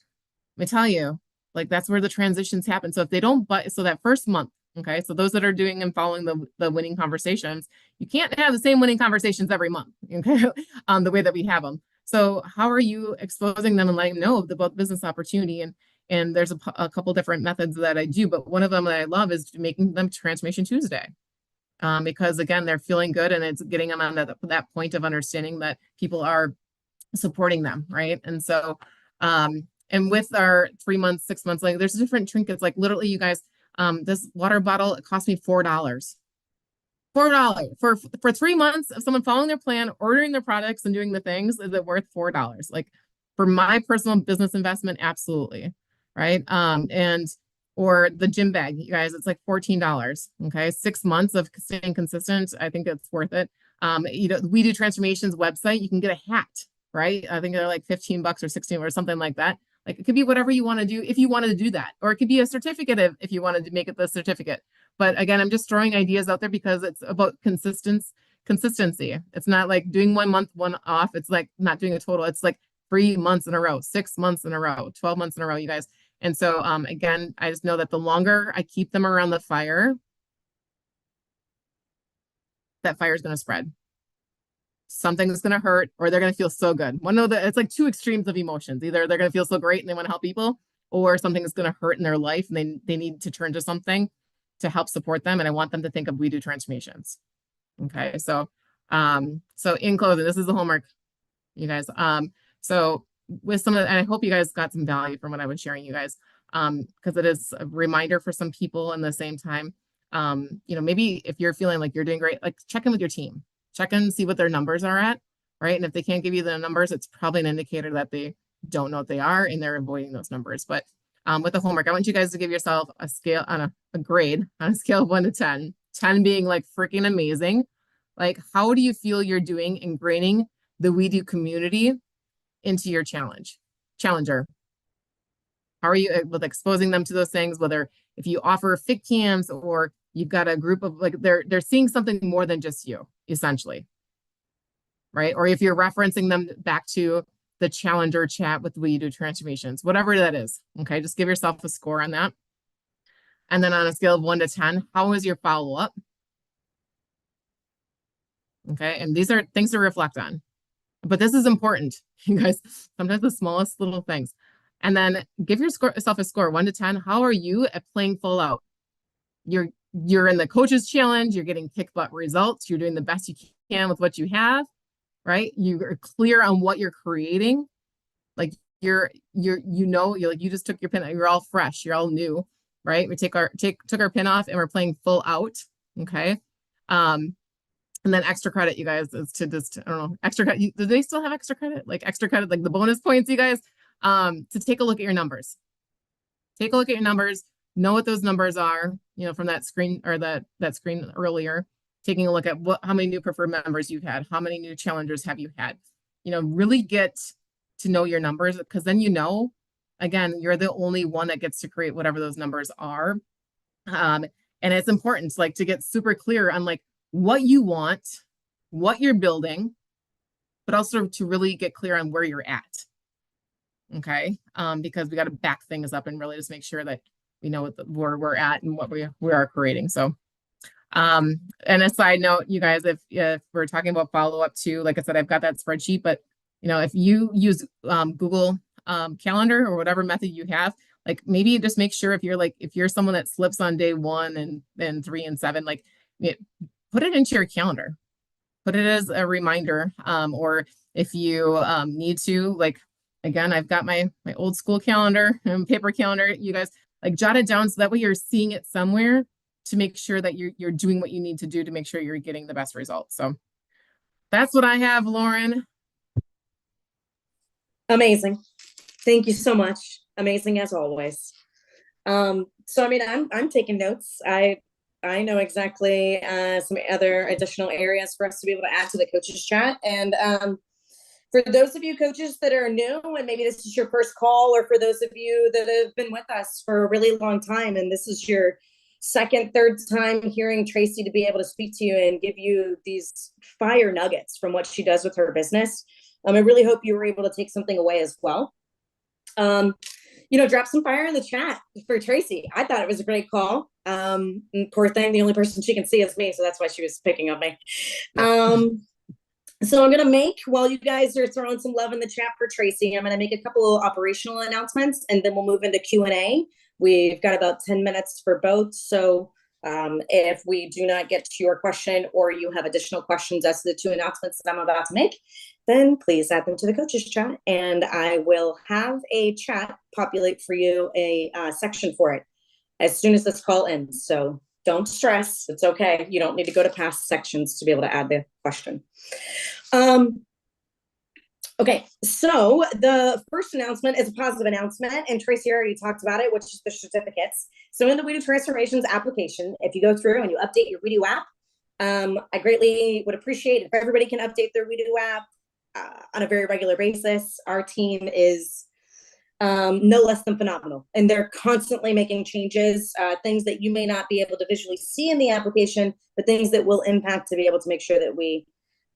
let me tell you, like that's where the transitions happen. So if they don't, so that first month, okay, so those that are doing and following the winning conversations, you can't have the same winning conversations every month, okay, the way that we have them. So how are you exposing them and letting them know about business opportunity? And there's a couple different methods that I do, but one of them that I love is making them Transformation Tuesday. Because again, they're feeling good and it's getting them on that point of understanding that people are supporting them, right? And so, and with our 3 months, 6 months, like there's different trinkets, like literally you guys, this water bottle, it cost me $4. $4 for 3 months of someone following their plan, ordering their products and doing the things. Is it worth $4? Like for my personal business investment, absolutely. Right. Or the gym bag, you guys, it's like $14. Okay. 6 months of staying consistent. I think it's worth it. We do Transformations website. You can get a hat, right? I think they're like $15 or 16 or something like that. Like it could be whatever you want to do if you wanted to do that, or it could be a certificate if you wanted to make it the certificate. But again, I'm just throwing ideas out there because it's about consistency. It's not like doing 1 month, one off. It's like not doing a total. It's like 3 months in a row, 6 months in a row, 12 months in a row, you guys. And so, again, I just know that the longer I keep them around the fire, that fire is going to spread. Something's going to hurt, or they're going to feel so good. One of it's like two extremes of emotions. Either they're going to feel so great and they want to help people, or something is going to hurt in their life and they need to turn to something to help support them. And I want them to think of We Do Transformations. Okay. So in closing, this is the homework, you guys. So with some of and I hope you guys got some value from what I was sharing, you guys, because it is a reminder for some people. In the same time, maybe if you're feeling like you're doing great, like check in with your team, check in and see what their numbers are at, right? And if they can't give you the numbers, it's probably an indicator that they don't know what they are and they're avoiding those numbers. But with the homework, I want you guys to give yourself a scale on a grade on a scale of 1 to 10, 10 being like freaking amazing. Like, how do you feel you're doing ingraining the We Do community into your challenger? How are you with exposing them to those things? Whether if you offer fit cams or you've got a group of like they're seeing something more than just you, essentially, right? Or if you're referencing them back to the challenger chat with We Do Transformations, whatever that is. Okay, just give yourself a score on that. And then on a scale of 1 to 10, how was your follow-up? Okay, and these are things to reflect on. But this is important, you guys. Sometimes the smallest little things. And then give yourself a score, 1 to 10. How are you at playing full out? You're in the coaches challenge. You're getting kick butt results. You're doing the best you can with what you have, right? You're clear on what you're creating. Like you just took your pin. You're all fresh. You're all new, right? We took our pin off and we're playing full out. Okay. And then extra credit, you guys, is to just, I don't know, extra credit. Do they still have extra credit? Like extra credit, like the bonus points, you guys, to take a look at your numbers. Take a look at your numbers, know what those numbers are, from that screen or that screen earlier. taking a look at how many new preferred members you've had, how many new challengers have you had, really get to know your numbers, because then, again, you're the only one that gets to create whatever those numbers are. And it's important to get super clear on what you want, what you're building, but also to really get clear on where you're at. Okay. Because we got to back things up and really just make sure that we know where we're at and what we are creating. So, and a side note, you guys, if we're talking about follow-up too, like I said, I've got that spreadsheet, but if you use Google Calendar or whatever method you have, maybe just make sure if you're someone that slips on day 1 and then 3 and 7, put it into your calendar, put it as a reminder. Or if you need to, again, I've got my old school calendar and paper calendar, you guys jot it down so that way you're seeing it somewhere to make sure that you're doing what you need to do to make sure you're getting the best results. So that's what I have, Lauren. Amazing. Thank you so much. Amazing as always. So I mean, I'm taking notes. I know exactly some other additional areas for us to be able to add to the coaches chat. And for those of you coaches that are new and maybe this is your first call, or for those of you that have been with us for a really long time and this is your second, third time hearing Tracy to be able to speak to you and give you these fire nuggets from what she does with her business, I really hope you were able to take something away as well. Drop some fire in the chat for Tracy. I thought it was a great call. Poor thing, the only person she can see is me, so that's why she was picking on me. So I'm going to make, while you guys are throwing some love in the chat for Tracy, I'm going to make a couple of operational announcements, and then we'll move into Q&A. We've got about 10 minutes for both. So if we do not get to your question or you have additional questions as to the 2 announcements that I'm about to make, then please add them to the coaches chat, and I will have a chat populate for you a section for it as soon as this call ends. So don't stress. It's okay. You don't need to go to past sections to be able to add the question. Okay, so the first announcement is a positive announcement, and Tracy already talked about it, which is the certificates. So in the WeDo Transformations application, if you go through and you update your WeDo app, I greatly would appreciate if everybody can update their WeDo app on a very regular basis. Our team is no less than phenomenal, and they're constantly making changes, things that you may not be able to visually see in the application, but things that will impact to be able to make sure that we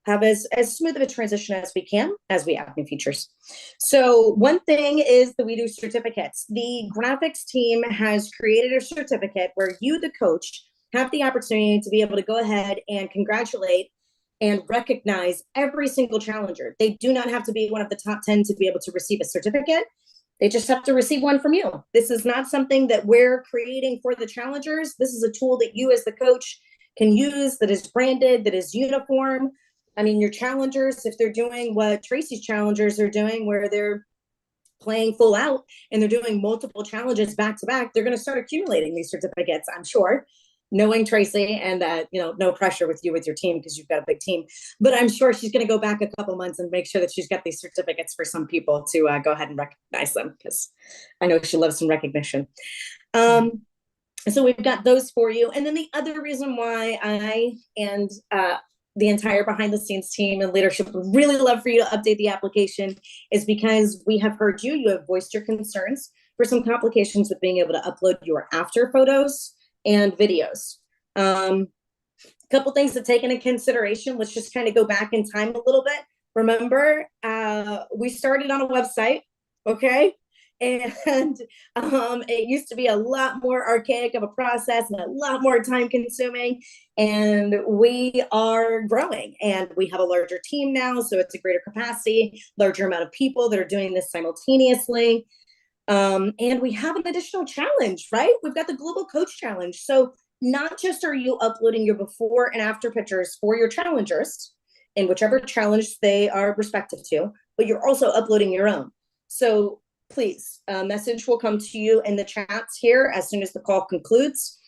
have as smooth of a transition as we can as we add new features. So one thing is the WeDo certificates. The graphics team has created a certificate where you, the coach, have the opportunity to be able to go ahead and congratulate and recognize every single challenger. They do not have to be one of the top 10 to be able to receive a certificate. They just have to receive one from you. This is not something that we're creating for the challengers. This is a tool that you as the coach can use, that is branded, that is uniform. I mean, your challengers, if they're doing what Tracy's challengers are doing, where they're playing full out and they're doing multiple challenges back to back, they're going to start accumulating these certificates, I'm sure, knowing Tracy, and that, no pressure with you with your team because you've got a big team, but I'm sure she's going to go back a couple months and make sure that she's got these certificates for some people to go ahead and recognize them, because I know she loves some recognition. So we've got those for you. And then the other reason why I and the entire behind the scenes team and leadership would really love for you to update the application is because we have heard you have voiced your concerns for some complications with being able to upload your after photos and videos. A couple things to take into consideration. Let's just kind of go back in time a little bit. Remember, we started on a website, okay? And it used to be a lot more archaic of a process and a lot more time consuming. And we are growing and we have a larger team now. So it's a greater capacity, larger amount of people that are doing this simultaneously. And we have an additional challenge, right? We've got the Global Coach Challenge. So not just are you uploading your before and after pictures for your challengers in whichever challenge they are respective to, but you're also uploading your own. So please, a message will come to you in the chats here as soon as the call concludes.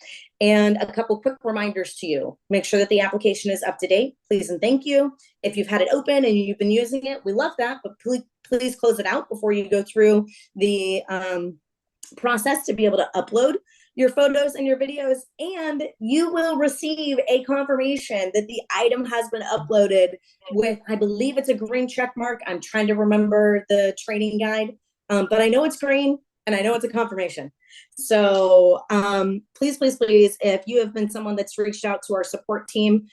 And a couple quick reminders to you. Make sure that the application is up to date, please and thank you. If you've had it open and you've been using it, we love that, but please close it out before you go through the process to be able to upload your photos and your videos, and you will receive a confirmation that the item has been uploaded with, I believe it's a green check mark. I'm trying to remember the training guide, but I know it's green and I know it's a confirmation. So please, please, please, if you have been someone that's reached out to our support team,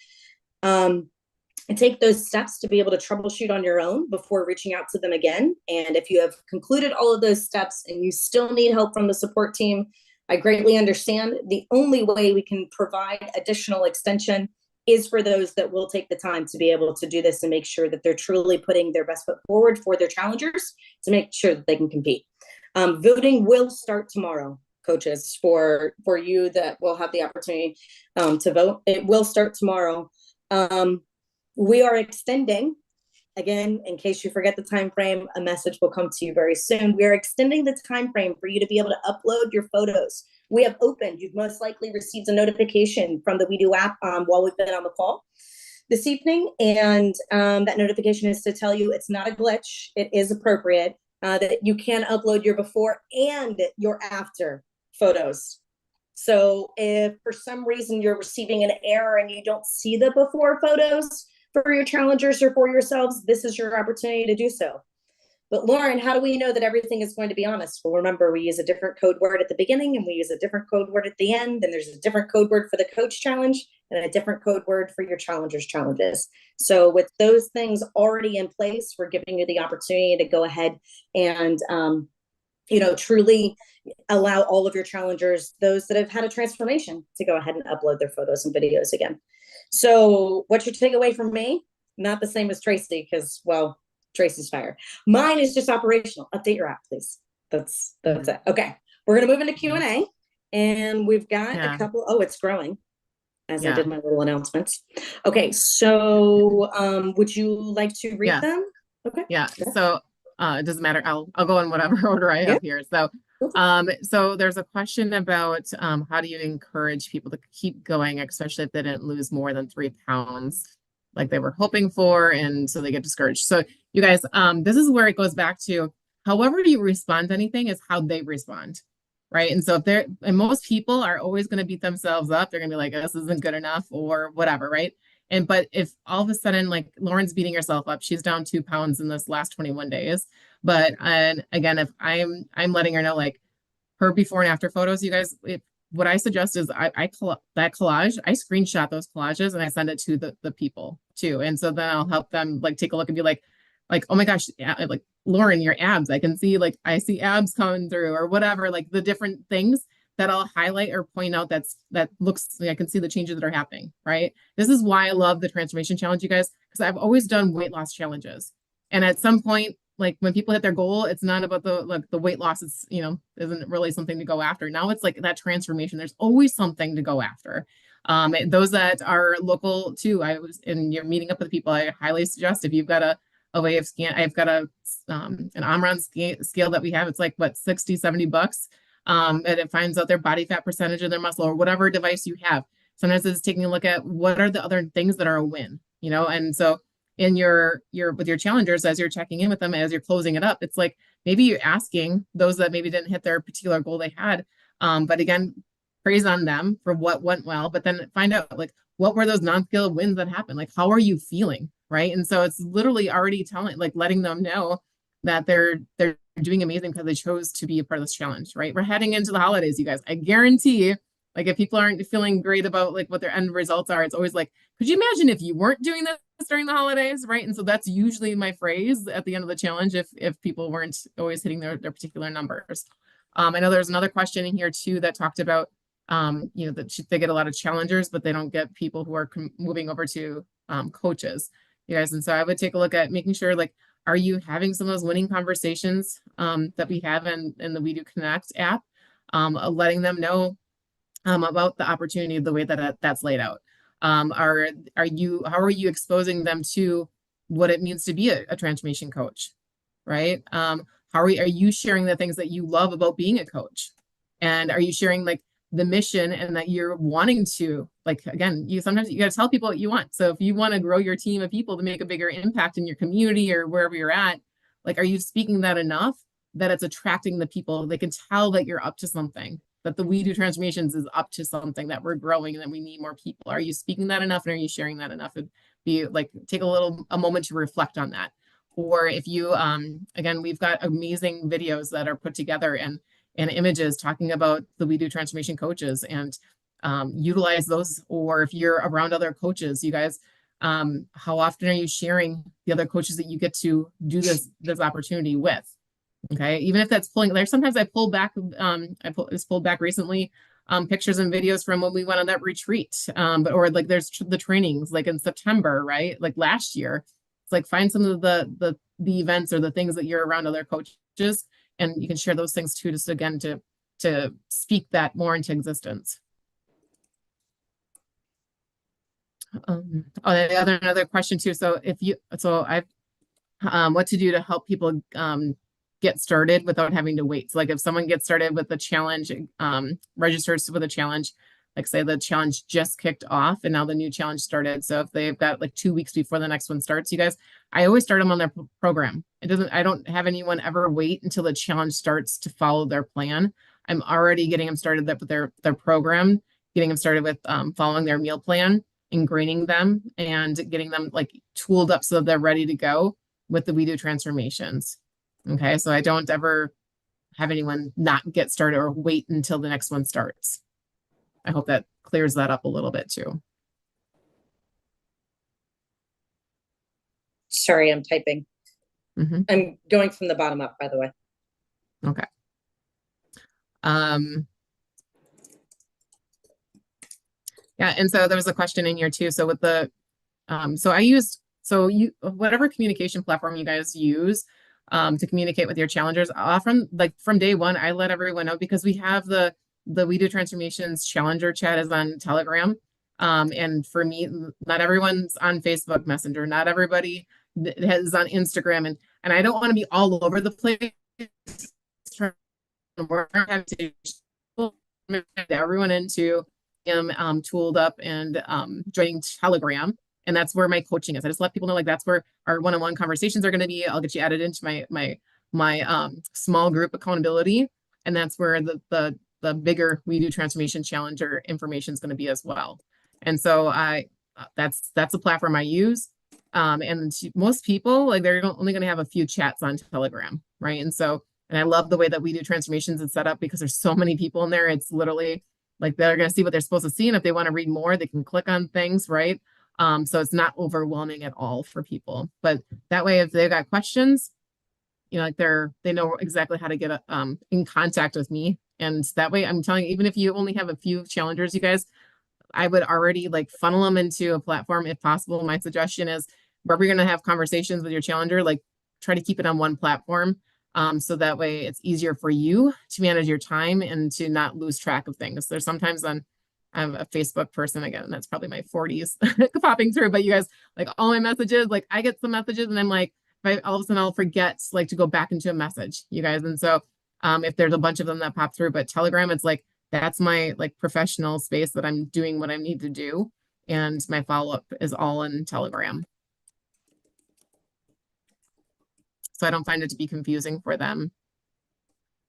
and take those steps to be able to troubleshoot on your own before reaching out to them again. And if you have concluded all of those steps and you still need help from the support team, I greatly understand. The only way we can provide additional extension is for those that will take the time to be able to do this and make sure that they're truly putting their best foot forward for their challengers to make sure that they can compete. Voting will start tomorrow, coaches, for you that will have the opportunity to vote. It will start tomorrow. We are extending, again, in case you forget the time frame, a message will come to you very soon. We are extending the time frame for you to be able to upload your photos. We have opened, you've most likely received a notification from the WeDo app while we've been on the call this evening, and that notification is to tell you it's not a glitch, it is appropriate, that you can upload your before and your after photos. So if for some reason you're receiving an error and you don't see the before photos for your challengers or for yourselves, this is your opportunity to do so. But Lauren, how do we know that everything is going to be honest? Well, remember, we use a different code word at the beginning and we use a different code word at the end. And there's a different code word for the coach challenge and a different code word for your challengers challenges. So with those things already in place, we're giving you the opportunity to go ahead and, truly allow all of your challengers, those that have had a transformation, to go ahead and upload their photos and videos again. So what's your takeaway from me? Not the same as Tracy, because, well, Tracy's fire. Mine is just operational. Update your app, please. That's it. Okay, we're gonna move into Q&A, and we've got a couple. Oh, it's growing as I did my little announcements. Okay, so would you like to read them? Okay. Yeah. So it doesn't matter. I'll go in whatever order I have here. So so there's a question about how do you encourage people to keep going, especially if they didn't lose more than 3 pounds like they were hoping for, and so they get discouraged. So you guys, this is where it goes back to however you respond to anything is how they respond, right? And so if they're, and most people are always going to beat themselves up, they're going to be like, this isn't good enough or whatever, right? And but if all of a sudden, like Lauren's beating herself up, she's down 2 pounds in this last 21 days. But and again, if I'm letting her know, like, her before and after photos, you guys, what I suggest is that collage, I screenshot those collages and I send it to the people too. And so then I'll help them like take a look and be like, oh my gosh, like Lauren, your abs, I can see, like, I see abs coming through or whatever, like the different things that I'll highlight or point out that looks like I can see the changes that are happening, right? This is why I love the transformation challenge, you guys, because I've always done weight loss challenges. And at some point, like when people hit their goal, it's not about the weight loss. It's, isn't really something to go after. Now it's like that transformation. There's always something to go after. Those that are local too, and you're meeting up with people, I highly suggest if you've got a way of I've got an Omron scale that we have. It's like what, $60-$70. And it finds out their body fat percentage of their muscle or whatever device you have. Sometimes it's taking a look at what are the other things that are a win, and so in your with your challengers, as you're checking in with them, as you're closing it up, it's like maybe you're asking those that maybe didn't hit their particular goal they had. But again, praise on them for what went well, but then find out like what were those non-scale wins that happened? Like, how are you feeling? Right. And so it's literally already letting them know that they're doing amazing because they chose to be a part of this challenge. Right. We're heading into the holidays, you guys. I guarantee, like, if people aren't feeling great about like what their end results are, it's always like, could you imagine if you weren't doing this during the holidays, right? And so that's usually my phrase at the end of the challenge if people weren't always hitting their particular numbers. I know there's another question in here too that talked about that they get a lot of challengers, but they don't get people who are moving over to coaches, you guys. And so I would take a look at making sure, like, are you having some of those winning conversations that we have in the We Do Connect app, letting them know about the opportunity, the way that that's laid out. How are you exposing them to what it means to be a transformation coach, right? How are you sharing the things that you love about being a coach? And are you sharing like the mission and that you're wanting to, like, again, sometimes you got to tell people what you want. So if you want to grow your team of people to make a bigger impact in your community or wherever you're at, like, are you speaking that enough that it's attracting the people? They can tell that you're up to something, but the We Do Transformations is up to something that we're growing and that we need more people. Are you speaking that enough, and are you sharing that enough? It'd be like, take a moment to reflect on that. Or if you, again, we've got amazing videos that are put together and images talking about the We Do Transformation coaches, and utilize those. Or if you're around other coaches, you guys, how often are you sharing the other coaches that you get to do this opportunity with? Okay, even if that's pulling there, sometimes I pull back, it's pulled back recently, pictures and videos from when we went on that retreat. But or like there's the trainings like in September, right? Like last year. It's like find some of the events or the things that you're around other coaches, and you can share those things too, just again to speak that more into existence. Another question too. So I've what to do to help people get started without having to wait. So like if someone gets started with the challenge, registers with a challenge, like say the challenge just kicked off and now the new challenge started. So if they've got like 2 weeks before the next one starts, you guys, I always start them on their program. I don't have anyone ever wait until the challenge starts to follow their plan. I'm already getting them started with their program, getting them started with following their meal plan, ingraining them and getting them like tooled up so that they're ready to go with the We Do Transformations. Okay, so I don't ever have anyone not get started or wait until the next one starts. I hope that clears that up a little bit too. Sorry, I'm typing. I'm going from the bottom up, by the way. Okay. Yeah, and so there was a question in here too. So with the, whatever communication platform you guys use to communicate with your challengers, often like from day one, I let everyone know because we have the We Do Transformations Challenger chat is on Telegram. And for me, not everyone's on Facebook Messenger, not everybody is on Instagram, and I don't want to be all over the place. We're having to everyone into tooled up and joining Telegram. And that's where my coaching is. I just let people know like that's where our one-on-one conversations are going to be. I'll get you added into my small group accountability. And that's where the bigger We Do Transformation Challenger information is going to be as well. And so that's a platform I use. And most people, like they're only going to have a few chats on Telegram, right? And I love the way that We Do Transformations is set up because there's so many people in there. It's literally like they're going to see what they're supposed to see. And if they want to read more, they can click on things, right? So it's not overwhelming at all for people. But that way, if they've got questions, like they know exactly how to get in contact with me. And that way, I'm telling you, even if you only have a few challengers, you guys, I would already like funnel them into a platform if possible. My suggestion is wherever you're going to have conversations with your challenger, like try to keep it on one platform. So that way it's easier for you to manage your time and to not lose track of things. There's sometimes I'm a Facebook person again, and that's probably my 40s popping through, but you guys, like all my messages, like I get some messages and I'm like, all of a sudden I'll forget like to go back into a message, you guys. And so if there's a bunch of them that pop through, but Telegram, it's like, that's my like professional space that I'm doing what I need to do. And my follow-up is all in Telegram. So I don't find it to be confusing for them.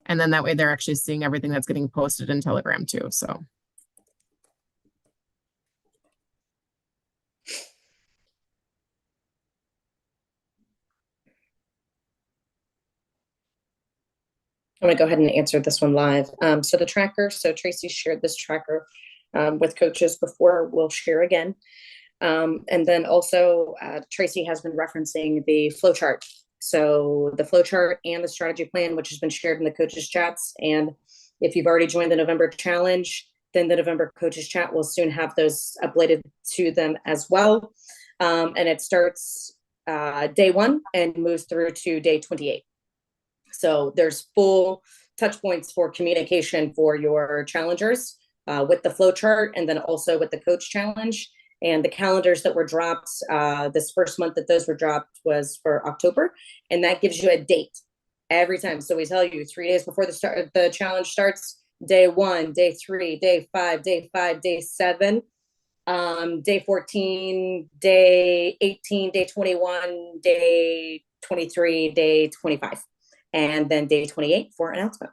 And then that way they're actually seeing everything that's getting posted in Telegram too. So. I'm going to go ahead and answer this one live. So the tracker, so Tracy shared this tracker with coaches before. We'll share again. And then also Tracy has been referencing the flow chart. So the flow chart and the strategy plan, which has been shared in the coaches chats. And if you've already joined the November challenge, then the November coaches chat will soon have those uploaded to them as well. And it starts day 1 and moves through to day 28. So there's full touch points for communication for your challengers with the flow chart and then also with the coach challenge. And the calendars that were dropped this first month that those were dropped was for October. And that gives you a date every time. So we tell you 3 days before the challenge starts, day 1, day 3, day 5, day 7, day 14, day 18, day 21, day 23, day 25. And then day 28 for announcement.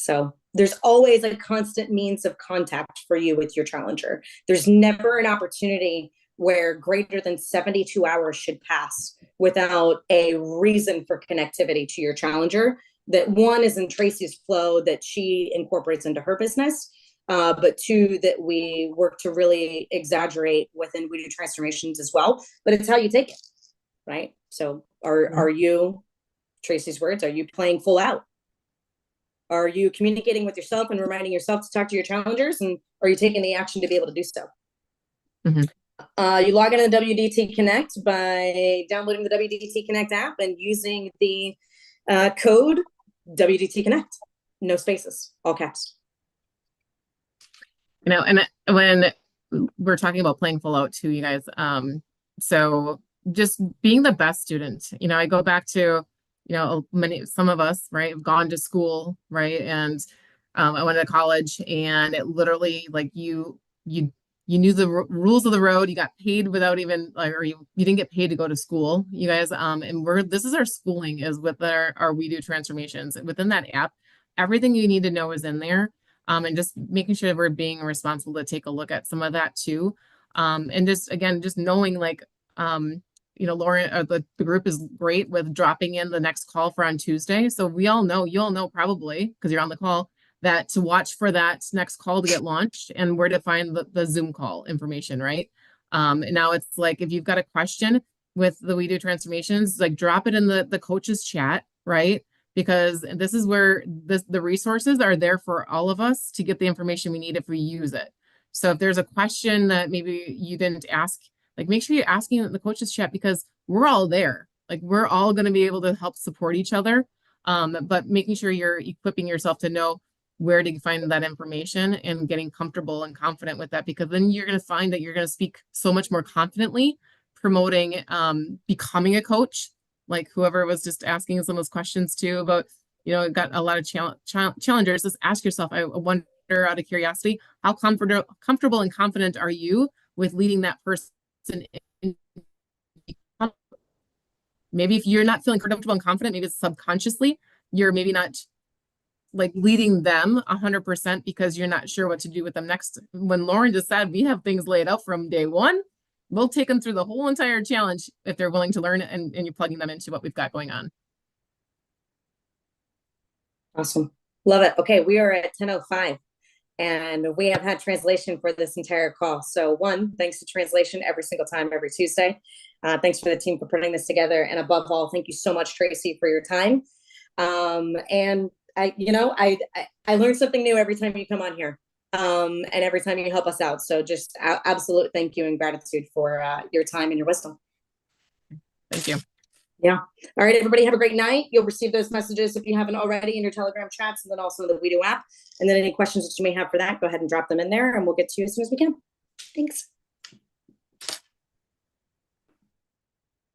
So there's always a constant means of contact for you with your challenger. There's never an opportunity where greater than 72 hours should pass without a reason for connectivity to your challenger. That one is in Tracy's flow that she incorporates into her business, but two, that we work to really exaggerate within We Do Transformations as well. But it's how you take it, right? So are you, Tracy's words, are you playing full out? Are you communicating with yourself and reminding yourself to talk to your challengers? And are you taking the action to be able to do so? You log into the WDT Connect by downloading the WDT Connect app and using the code WDT Connect. No spaces, all caps. You know, and when we're talking about playing full out too, you guys, so just being the best student, you know, I go back to, you know, some of us, right, have gone to school, right, and I went to college, and it literally, like, you knew the rules of the road. You got paid without even, like, or you didn't get paid to go to school, you guys. And this is our schooling, is with our We Do Transformations. Within that app, everything you need to know is in there. And just making sure that we're being responsible to take a look at some of that too. And just, again, just knowing, like, you know, Lauren, the group is great with dropping in the next call for on Tuesday. So we all know, you'll know probably, because you're on the call, that to watch for that next call to get launched and where to find the Zoom call information, right? And now it's like, if you've got a question with the We Do Transformations, like, drop it in the coaches chat, right? Because this is where the resources are there for all of us to get the information we need if we use it. So if there's a question that maybe you didn't ask, like, make sure you're asking in the coaches chat, because we're all there. Like, we're all going to be able to help support each other. But making sure you're equipping yourself to know where to find that information and getting comfortable and confident with that, because then you're going to find that you're going to speak so much more confidently, promoting becoming a coach. Like, whoever was just asking some of those questions too about, you know, got a lot of challengers. Just ask yourself, I wonder, out of curiosity, how comfortable and confident are you with leading that person in? Maybe if you're not feeling comfortable and confident, maybe it's subconsciously you're maybe not, like, leading them 100% because you're not sure what to do with them next. When Lauren just said, we have things laid out from day one, we'll take them through the whole entire challenge if they're willing to learn it, and you're plugging them into what we've got going on. Awesome. Love it. Okay, we are at 10:05 and we have had translation for this entire call. So one, thanks to translation every single time, every Tuesday. Thanks for the team for putting this together. And above all, thank you so much, Tracy, for your time. And I learn something new every time you come on here, and every time you help us out. So just absolute thank you and gratitude for your time and your wisdom. Thank you. Yeah. All right, everybody, have a great night. You'll receive those messages if you haven't already in your Telegram chats, and then also the We Do app. And then any questions that you may have for that, go ahead and drop them in there, and we'll get to you as soon as we can. Thanks.